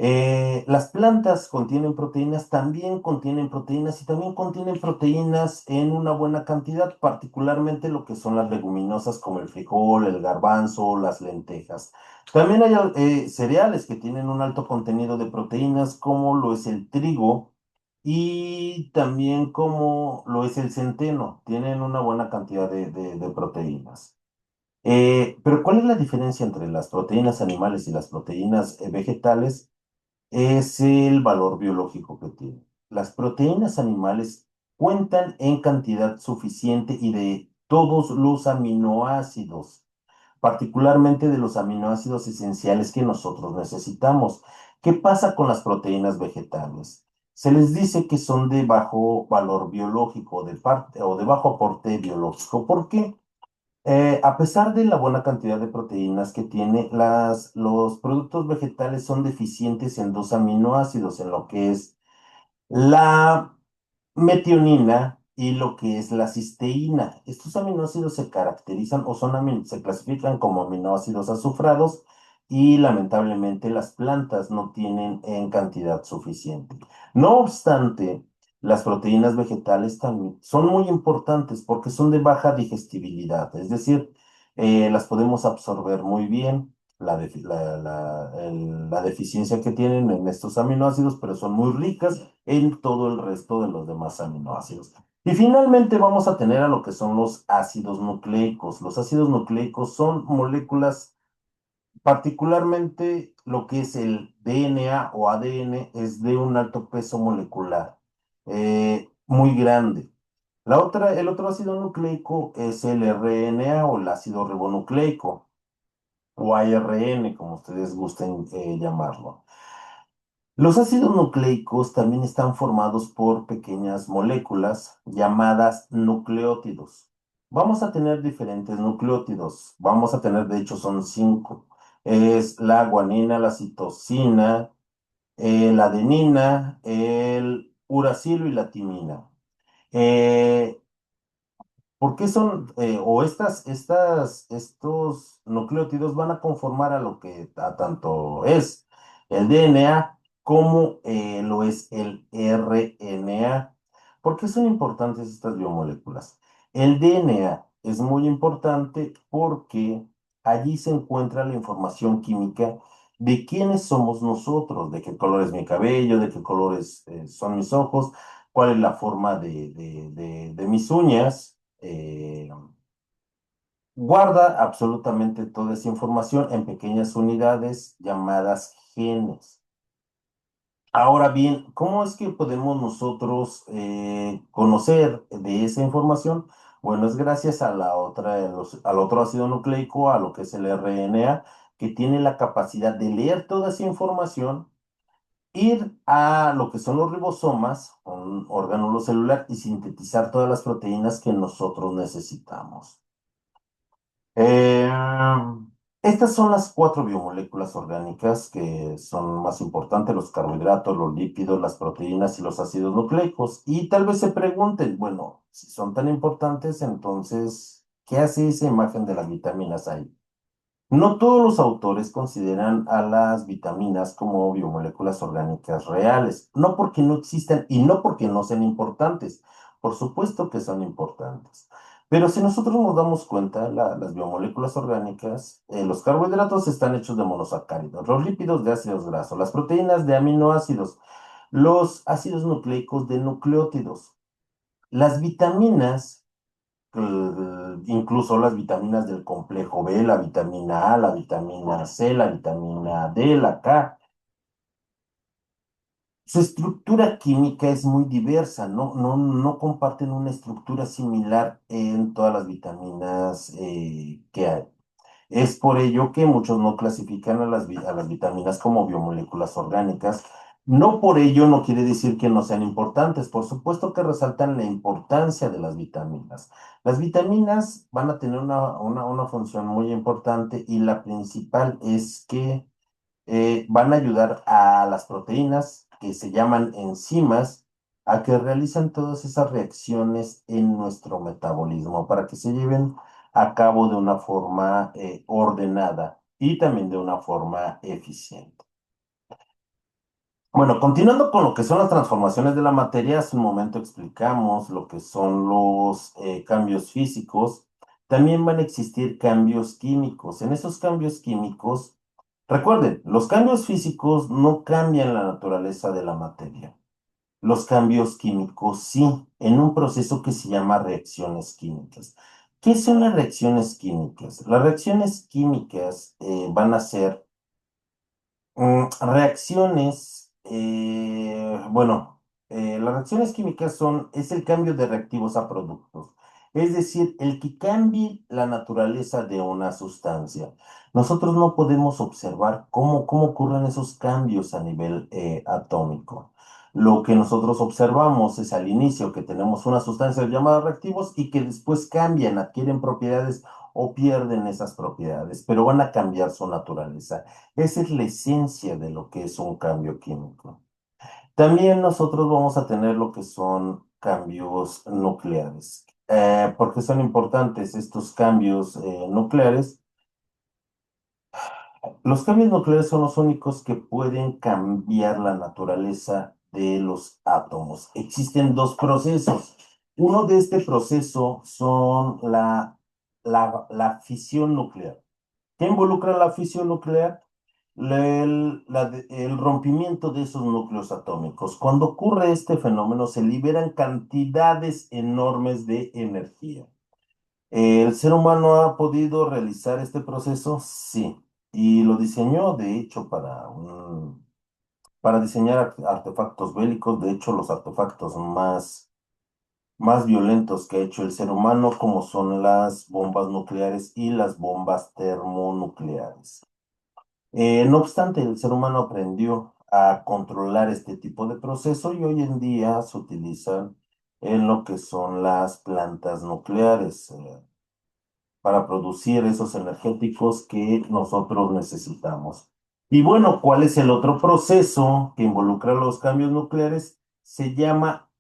Las plantas contienen proteínas, también contienen proteínas y también contienen proteínas en una buena cantidad, particularmente lo que son las leguminosas como el frijol, el garbanzo, las lentejas. También hay cereales que tienen un alto contenido de proteínas, como lo es el trigo y también como lo es el centeno. Tienen una buena cantidad de proteínas. Pero ¿cuál es la diferencia entre las proteínas animales y las proteínas vegetales? Es el valor biológico que tiene. Las proteínas animales cuentan en cantidad suficiente y de todos los aminoácidos, particularmente de los aminoácidos esenciales que nosotros necesitamos. ¿Qué pasa con las proteínas vegetales? Se les dice que son de bajo valor biológico, o de bajo aporte biológico. ¿Por qué? A pesar de la buena cantidad de proteínas que tiene, los productos vegetales son deficientes en dos aminoácidos, en lo que es la metionina y lo que es la cisteína. Estos aminoácidos se caracterizan o se clasifican como aminoácidos azufrados y lamentablemente las plantas no tienen en cantidad suficiente. No obstante, las proteínas vegetales también son muy importantes porque son de baja digestibilidad, es decir, las podemos absorber muy bien. La deficiencia que tienen en estos aminoácidos, pero son muy ricas en todo el resto de los demás aminoácidos. Y finalmente vamos a tener a lo que son los ácidos nucleicos. Los ácidos nucleicos son moléculas, particularmente lo que es el DNA o ADN, es de un alto peso molecular, muy grande. El otro ácido nucleico es el RNA o el ácido ribonucleico, o ARN, como ustedes gusten llamarlo. Los ácidos nucleicos también están formados por pequeñas moléculas llamadas nucleótidos. Vamos a tener diferentes nucleótidos. Vamos a tener, de hecho, son cinco. Es la guanina, la citosina, la adenina, el uracilo y la timina. Eh, ¿Por qué son, o estos nucleótidos van a conformar a lo que a tanto es el DNA como lo es el RNA? ¿Por qué son importantes estas biomoléculas? El DNA es muy importante porque allí se encuentra la información química de quiénes somos nosotros, de qué color es mi cabello, de qué colores son mis ojos, cuál es la forma de mis uñas. Guarda absolutamente toda esa información en pequeñas unidades llamadas genes. Ahora bien, ¿cómo es que podemos nosotros conocer de esa información? Bueno, es gracias a al otro ácido nucleico, a lo que es el RNA, que tiene la capacidad de leer toda esa información, ir a lo que son los ribosomas, un órgano celular, y sintetizar todas las proteínas que nosotros necesitamos. Eh, Estas son las cuatro biomoléculas orgánicas que son más importantes: los carbohidratos, los lípidos, las proteínas y los ácidos nucleicos. Y tal vez se pregunten, bueno, si son tan importantes, entonces, ¿qué hace esa imagen de las vitaminas ahí? No todos los autores consideran a las vitaminas como biomoléculas orgánicas reales, no porque no existan y no porque no sean importantes. Por supuesto que son importantes. Pero si nosotros nos damos cuenta, las biomoléculas orgánicas, los carbohidratos están hechos de monosacáridos, los lípidos de ácidos grasos, las proteínas de aminoácidos, los ácidos nucleicos de nucleótidos, las vitaminas, incluso las vitaminas del complejo B, la vitamina A, la vitamina C, la vitamina D, la K. Su estructura química es muy diversa, no comparten una estructura similar en todas las vitaminas que hay. Es por ello que muchos no clasifican a a las vitaminas como biomoléculas orgánicas. No por ello no quiere decir que no sean importantes. Por supuesto que resaltan la importancia de las vitaminas. Las vitaminas van a tener una función muy importante, y la principal es que van a ayudar a las proteínas, que se llaman enzimas, a que realicen todas esas reacciones en nuestro metabolismo para que se lleven a cabo de una forma ordenada y también de una forma eficiente. Bueno, continuando con lo que son las transformaciones de la materia, hace un momento explicamos lo que son los cambios físicos. También van a existir cambios químicos. En esos cambios químicos, recuerden, los cambios físicos no cambian la naturaleza de la materia. Los cambios químicos sí, en un proceso que se llama reacciones químicas. ¿Qué son las reacciones químicas? Las reacciones químicas van a ser reacciones, las reacciones químicas es el cambio de reactivos a productos, es decir, el que cambie la naturaleza de una sustancia. Nosotros no podemos observar cómo ocurren esos cambios a nivel atómico. Lo que nosotros observamos es al inicio que tenemos una sustancia llamada reactivos y que después cambian, adquieren propiedades o pierden esas propiedades, pero van a cambiar su naturaleza. Esa es la esencia de lo que es un cambio químico. También nosotros vamos a tener lo que son cambios nucleares. ¿Por qué son importantes estos cambios nucleares? Los cambios nucleares son los únicos que pueden cambiar la naturaleza de los átomos. Existen dos procesos. Uno de este proceso son la fisión nuclear. ¿Qué involucra la fisión nuclear? El rompimiento de esos núcleos atómicos. Cuando ocurre este fenómeno, se liberan cantidades enormes de energía. ¿El ser humano ha podido realizar este proceso? Sí. Y lo diseñó, de hecho, para diseñar artefactos bélicos. De hecho, los artefactos más violentos que ha hecho el ser humano, como son las bombas nucleares y las bombas termonucleares. No obstante, el ser humano aprendió a controlar este tipo de proceso y hoy en día se utilizan en lo que son las plantas nucleares, para producir esos energéticos que nosotros necesitamos. Y bueno, ¿cuál es el otro proceso que involucra los cambios nucleares? Se llama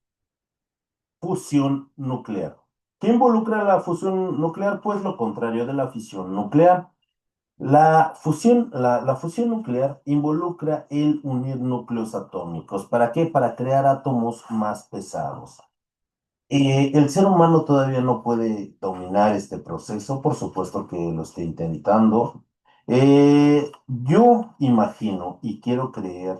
fusión nuclear. ¿Qué involucra la fusión nuclear? Pues lo contrario de la fisión nuclear. La fusión nuclear involucra el unir núcleos atómicos. ¿Para qué? Para crear átomos más pesados. El ser humano todavía no puede dominar este proceso, por supuesto que lo está intentando. Yo imagino y quiero creer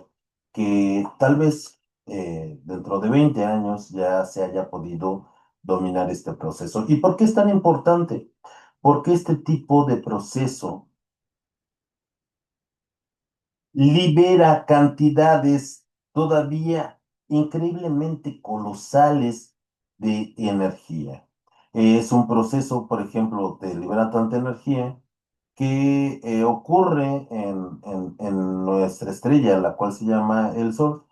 que tal vez dentro de 20 años ya se haya podido dominar este proceso. ¿Y por qué es tan importante? Porque este tipo de proceso libera cantidades todavía increíblemente colosales de energía. Es un proceso, por ejemplo, de liberar tanta energía que ocurre en nuestra estrella, la cual se llama el Sol.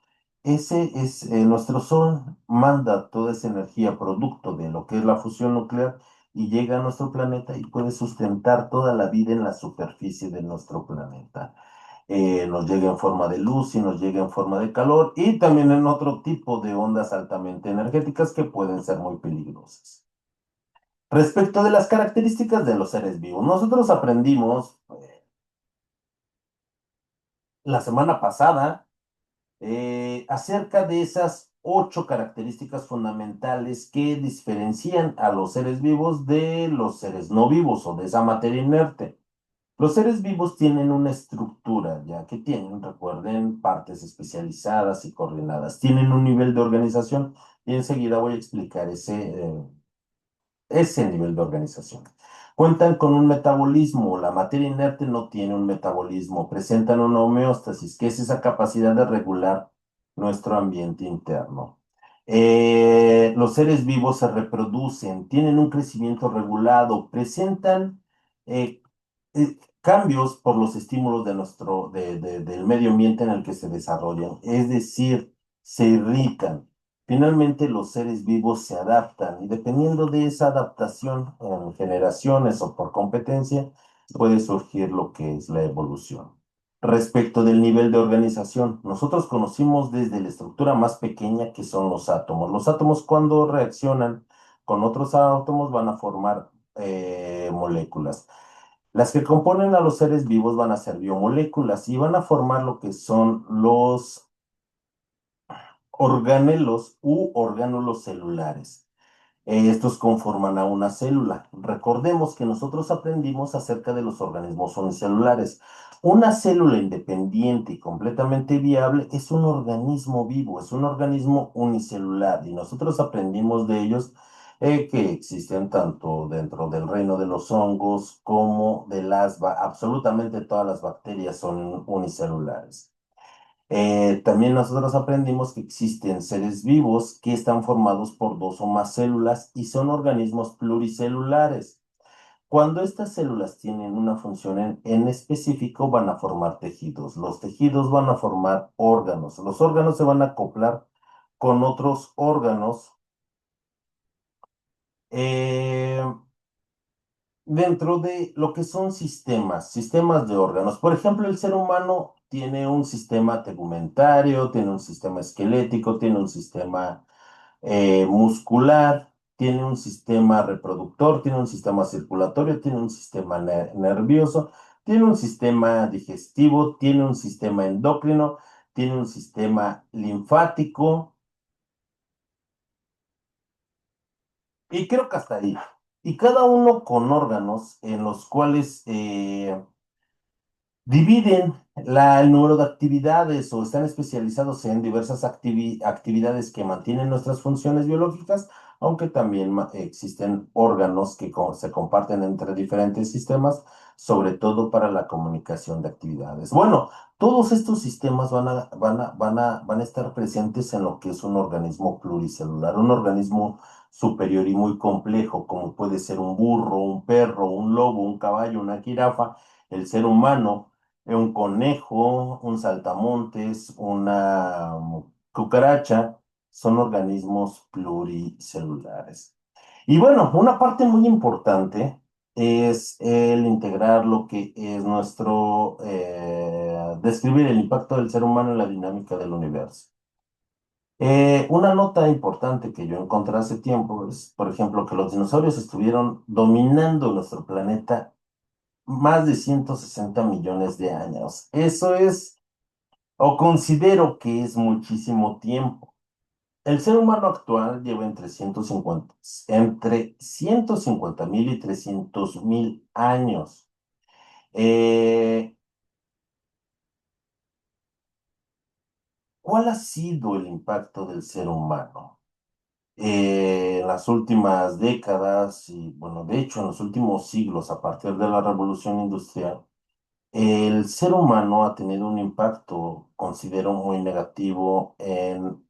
Nuestro Sol manda toda esa energía producto de lo que es la fusión nuclear y llega a nuestro planeta y puede sustentar toda la vida en la superficie de nuestro planeta. Nos llega en forma de luz y nos llega en forma de calor y también en otro tipo de ondas altamente energéticas que pueden ser muy peligrosas. Respecto de las características de los seres vivos, nosotros aprendimos la semana pasada acerca de esas 8 características fundamentales que diferencian a los seres vivos de los seres no vivos o de esa materia inerte. Los seres vivos tienen una estructura, ya que tienen, recuerden, partes especializadas y coordinadas. Tienen un nivel de organización y enseguida voy a explicar ese nivel de organización. Cuentan con un metabolismo. La materia inerte no tiene un metabolismo. Presentan una homeostasis, que es esa capacidad de regular nuestro ambiente interno. Los seres vivos se reproducen, tienen un crecimiento regulado, presentan cambios por los estímulos del medio ambiente en el que se desarrollan, es decir, se irritan. Finalmente, los seres vivos se adaptan y dependiendo de esa adaptación en generaciones o por competencia, puede surgir lo que es la evolución. Respecto del nivel de organización, nosotros conocimos desde la estructura más pequeña que son los átomos. Los átomos cuando reaccionan con otros átomos van a formar moléculas. Las que componen a los seres vivos van a ser biomoléculas y van a formar lo que son los organelos u orgánulos celulares. Estos conforman a una célula. Recordemos que nosotros aprendimos acerca de los organismos unicelulares. Una célula independiente y completamente viable es un organismo vivo, es un organismo unicelular y nosotros aprendimos de ellos que existen tanto dentro del reino de los hongos como de absolutamente todas las bacterias son unicelulares. También nosotros aprendimos que existen seres vivos que están formados por dos o más células y son organismos pluricelulares. Cuando estas células tienen una función en específico, van a formar tejidos. Los tejidos van a formar órganos. Los órganos se van a acoplar con otros órganos eh, dentro de lo que son sistemas de órganos. Por ejemplo, el ser humano tiene un sistema tegumentario, tiene un sistema esquelético, tiene un sistema muscular, tiene un sistema reproductor, tiene un sistema circulatorio, tiene un sistema nervioso, tiene un sistema digestivo, tiene un sistema endocrino, tiene un sistema linfático y creo que hasta ahí. Y cada uno con órganos en los cuales dividen el número de actividades o están especializados en diversas actividades que mantienen nuestras funciones biológicas, aunque también existen órganos que se comparten entre diferentes sistemas, sobre todo para la comunicación de actividades. Bueno, todos estos sistemas van a estar presentes en lo que es un organismo pluricelular, un organismo superior y muy complejo, como puede ser un burro, un perro, un lobo, un caballo, una jirafa, el ser humano, un conejo, un saltamontes, una cucaracha, son organismos pluricelulares. Y bueno, una parte muy importante es el integrar lo que es describir el impacto del ser humano en la dinámica del universo. Una nota importante que yo encontré hace tiempo es, por ejemplo, que los dinosaurios estuvieron dominando nuestro planeta más de 160 millones de años. Eso es, o considero que es muchísimo tiempo. El ser humano actual lleva entre 150.000 y 300.000 años. Eh, ¿Cuál ha sido el impacto del ser humano? En las últimas décadas y, bueno, de hecho, en los últimos siglos, a partir de la revolución industrial, el ser humano ha tenido un impacto, considero, muy negativo en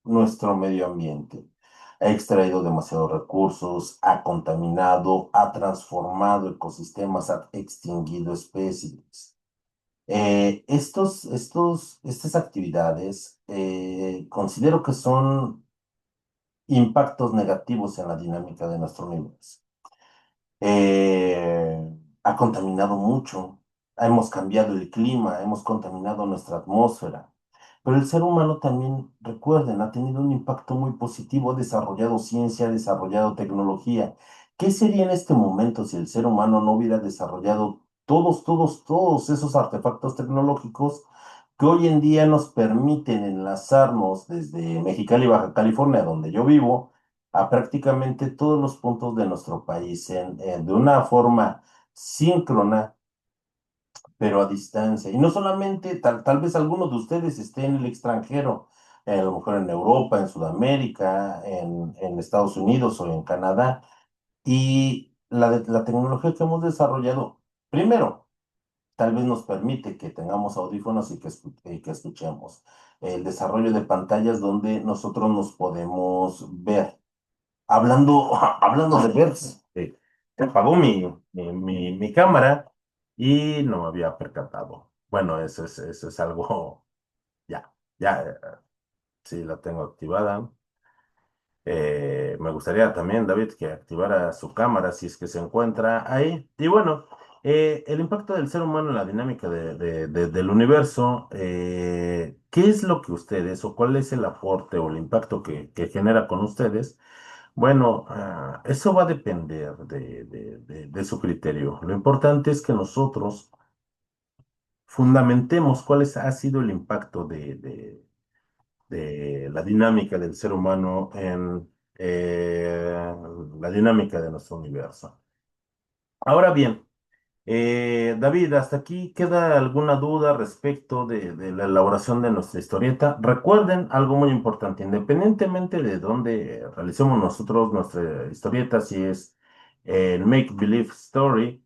nuestro medio ambiente. Ha extraído demasiados recursos, ha contaminado, ha transformado ecosistemas, ha extinguido especies. Estas actividades considero que son impactos negativos en la dinámica de nuestro universo. Ha contaminado mucho, hemos cambiado el clima, hemos contaminado nuestra atmósfera, pero el ser humano también, recuerden, ha tenido un impacto muy positivo, ha desarrollado ciencia, ha desarrollado tecnología. ¿Qué sería en este momento si el ser humano no hubiera desarrollado todos esos artefactos tecnológicos que hoy en día nos permiten enlazarnos desde Mexicali, Baja California, donde yo vivo, a prácticamente todos los puntos de nuestro país de una forma síncrona, pero a distancia? Y no solamente, tal vez algunos de ustedes estén en el extranjero, a lo mejor en Europa, en Sudamérica, en Estados Unidos o en Canadá, y la tecnología que hemos desarrollado, primero, tal vez nos permite que tengamos audífonos y que escuchemos. El desarrollo de pantallas donde nosotros nos podemos ver. Hablando de ver, se apagó mi cámara y no me había percatado. Bueno, eso es algo, ya, sí, la tengo activada. Me gustaría también, David, que activara su cámara si es que se encuentra ahí. Y bueno, el impacto del ser humano en la dinámica del universo, ¿qué es lo que ustedes o cuál es el aporte o el impacto que genera con ustedes? Bueno, eso va a depender de su criterio. Lo importante es que nosotros fundamentemos ha sido el impacto de la dinámica del ser humano en la dinámica de nuestro universo. Ahora bien, David, ¿hasta aquí queda alguna duda respecto de la elaboración de nuestra historieta? Recuerden algo muy importante, independientemente de dónde realicemos nosotros nuestra historieta, si es en Make Believe Story,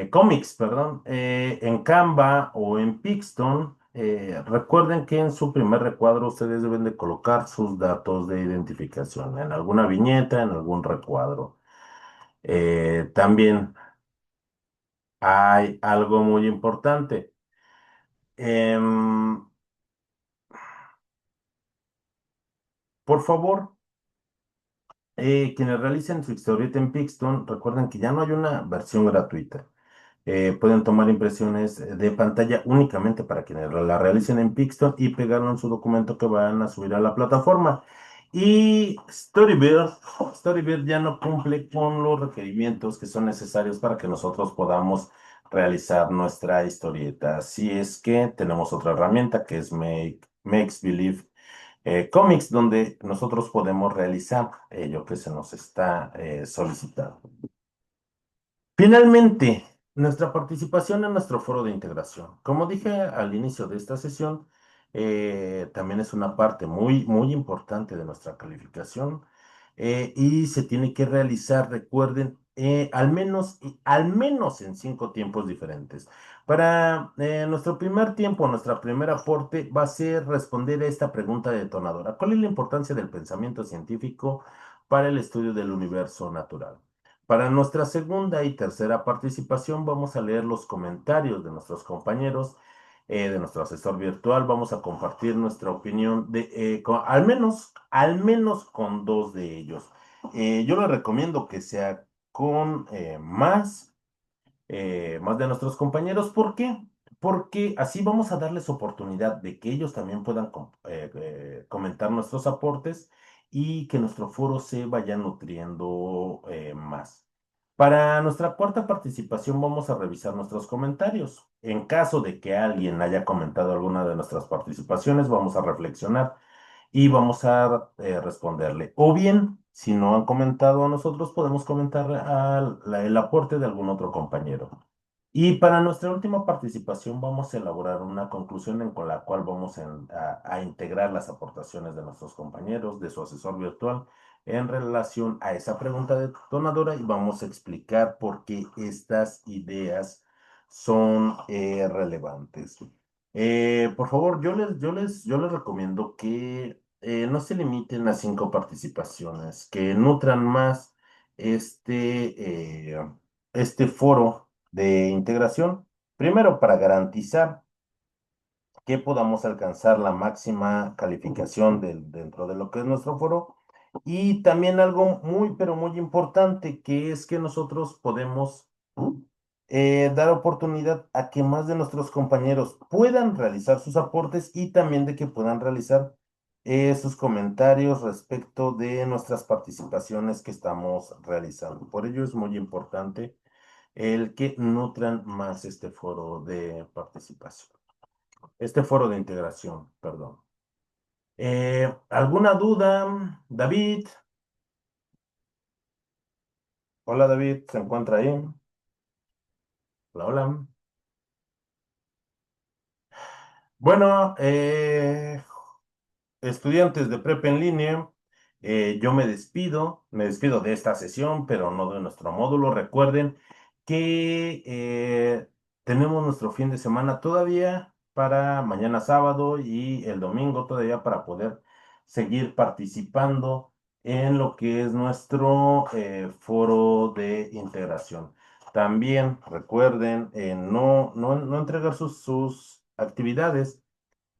cómics, perdón, en Canva o en Pixton, recuerden que en su primer recuadro ustedes deben de colocar sus datos de identificación en alguna viñeta, en algún recuadro. También hay algo muy importante. Em, por favor, quienes realicen su historieta en Pixton, recuerden que ya no hay una versión gratuita. Pueden tomar impresiones de pantalla únicamente para quienes la realicen en Pixton y pegarlo en su documento que van a subir a la plataforma. Y Storybird ya no cumple con los requerimientos que son necesarios para que nosotros podamos realizar nuestra historieta. Así es que tenemos otra herramienta que es Makes Believe Comics, donde nosotros podemos realizar ello que se nos está solicitando. Finalmente, nuestra participación en nuestro foro de integración. Como dije al inicio de esta sesión, también es una parte muy importante de nuestra calificación y se tiene que realizar, recuerden, al menos en 5 tiempos diferentes. Para nuestro primer tiempo, nuestra primer aporte va a ser responder a esta pregunta detonadora. ¿Cuál es la importancia del pensamiento científico para el estudio del universo natural? Para nuestra segunda y tercera participación vamos a leer los comentarios de nuestros compañeros, de nuestro asesor virtual. Vamos a compartir nuestra opinión al menos con dos de ellos. Yo les recomiendo que sea con más de nuestros compañeros. ¿Por qué? Porque así vamos a darles oportunidad de que ellos también puedan comentar nuestros aportes y que nuestro foro se vaya nutriendo más. Para nuestra cuarta participación vamos a revisar nuestros comentarios. En caso de que alguien haya comentado alguna de nuestras participaciones, vamos a reflexionar y vamos a responderle. O bien, si no han comentado a nosotros, podemos comentar el aporte de algún otro compañero. Y para nuestra última participación vamos a elaborar una conclusión con la cual vamos a integrar las aportaciones de nuestros compañeros, de su asesor virtual, en relación a esa pregunta detonadora y vamos a explicar por qué estas ideas son relevantes. Por favor, yo les recomiendo que no se limiten a 5 participaciones, que nutran más este foro de integración. Primero, para garantizar que podamos alcanzar la máxima calificación dentro de lo que es nuestro foro. Y también algo muy, pero muy importante, que es que nosotros podemos dar oportunidad a que más de nuestros compañeros puedan realizar sus aportes y también de que puedan realizar sus comentarios respecto de nuestras participaciones que estamos realizando. Por ello es muy importante el que nutran más este foro de participación, este foro de integración, perdón. ¿Alguna duda, David? Hola, David, ¿se encuentra ahí? Hola, hola. Bueno, estudiantes de prepa en línea, yo me despido de esta sesión, pero no de nuestro módulo. Recuerden que tenemos nuestro fin de semana todavía para mañana sábado y el domingo todavía para poder seguir participando en lo que es nuestro foro de integración. También recuerden no entregar sus actividades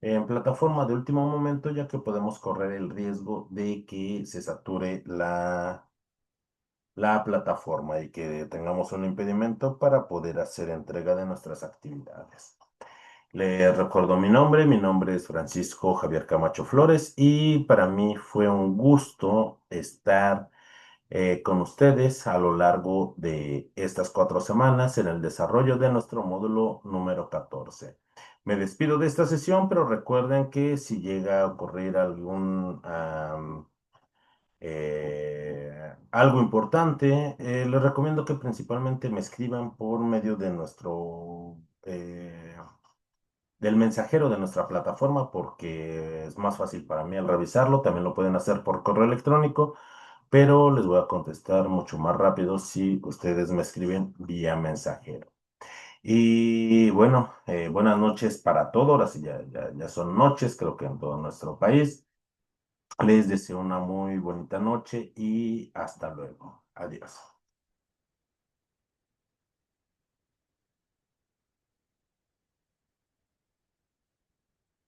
en plataforma de último momento, ya que podemos correr el riesgo de que se sature la plataforma y que tengamos un impedimento para poder hacer entrega de nuestras actividades. Les recuerdo mi nombre es Francisco Javier Camacho Flores y para mí fue un gusto estar con ustedes a lo largo de estas 4 semanas en el desarrollo de nuestro módulo número 14. Me despido de esta sesión, pero recuerden que si llega a ocurrir algo importante, les recomiendo que principalmente me escriban por medio de del mensajero de nuestra plataforma, porque es más fácil para mí al revisarlo. También lo pueden hacer por correo electrónico, pero les voy a contestar mucho más rápido si ustedes me escriben vía mensajero. Y bueno, buenas noches para todos. Ahora sí, ya son noches, creo que en todo nuestro país. Les deseo una muy bonita noche y hasta luego. Adiós.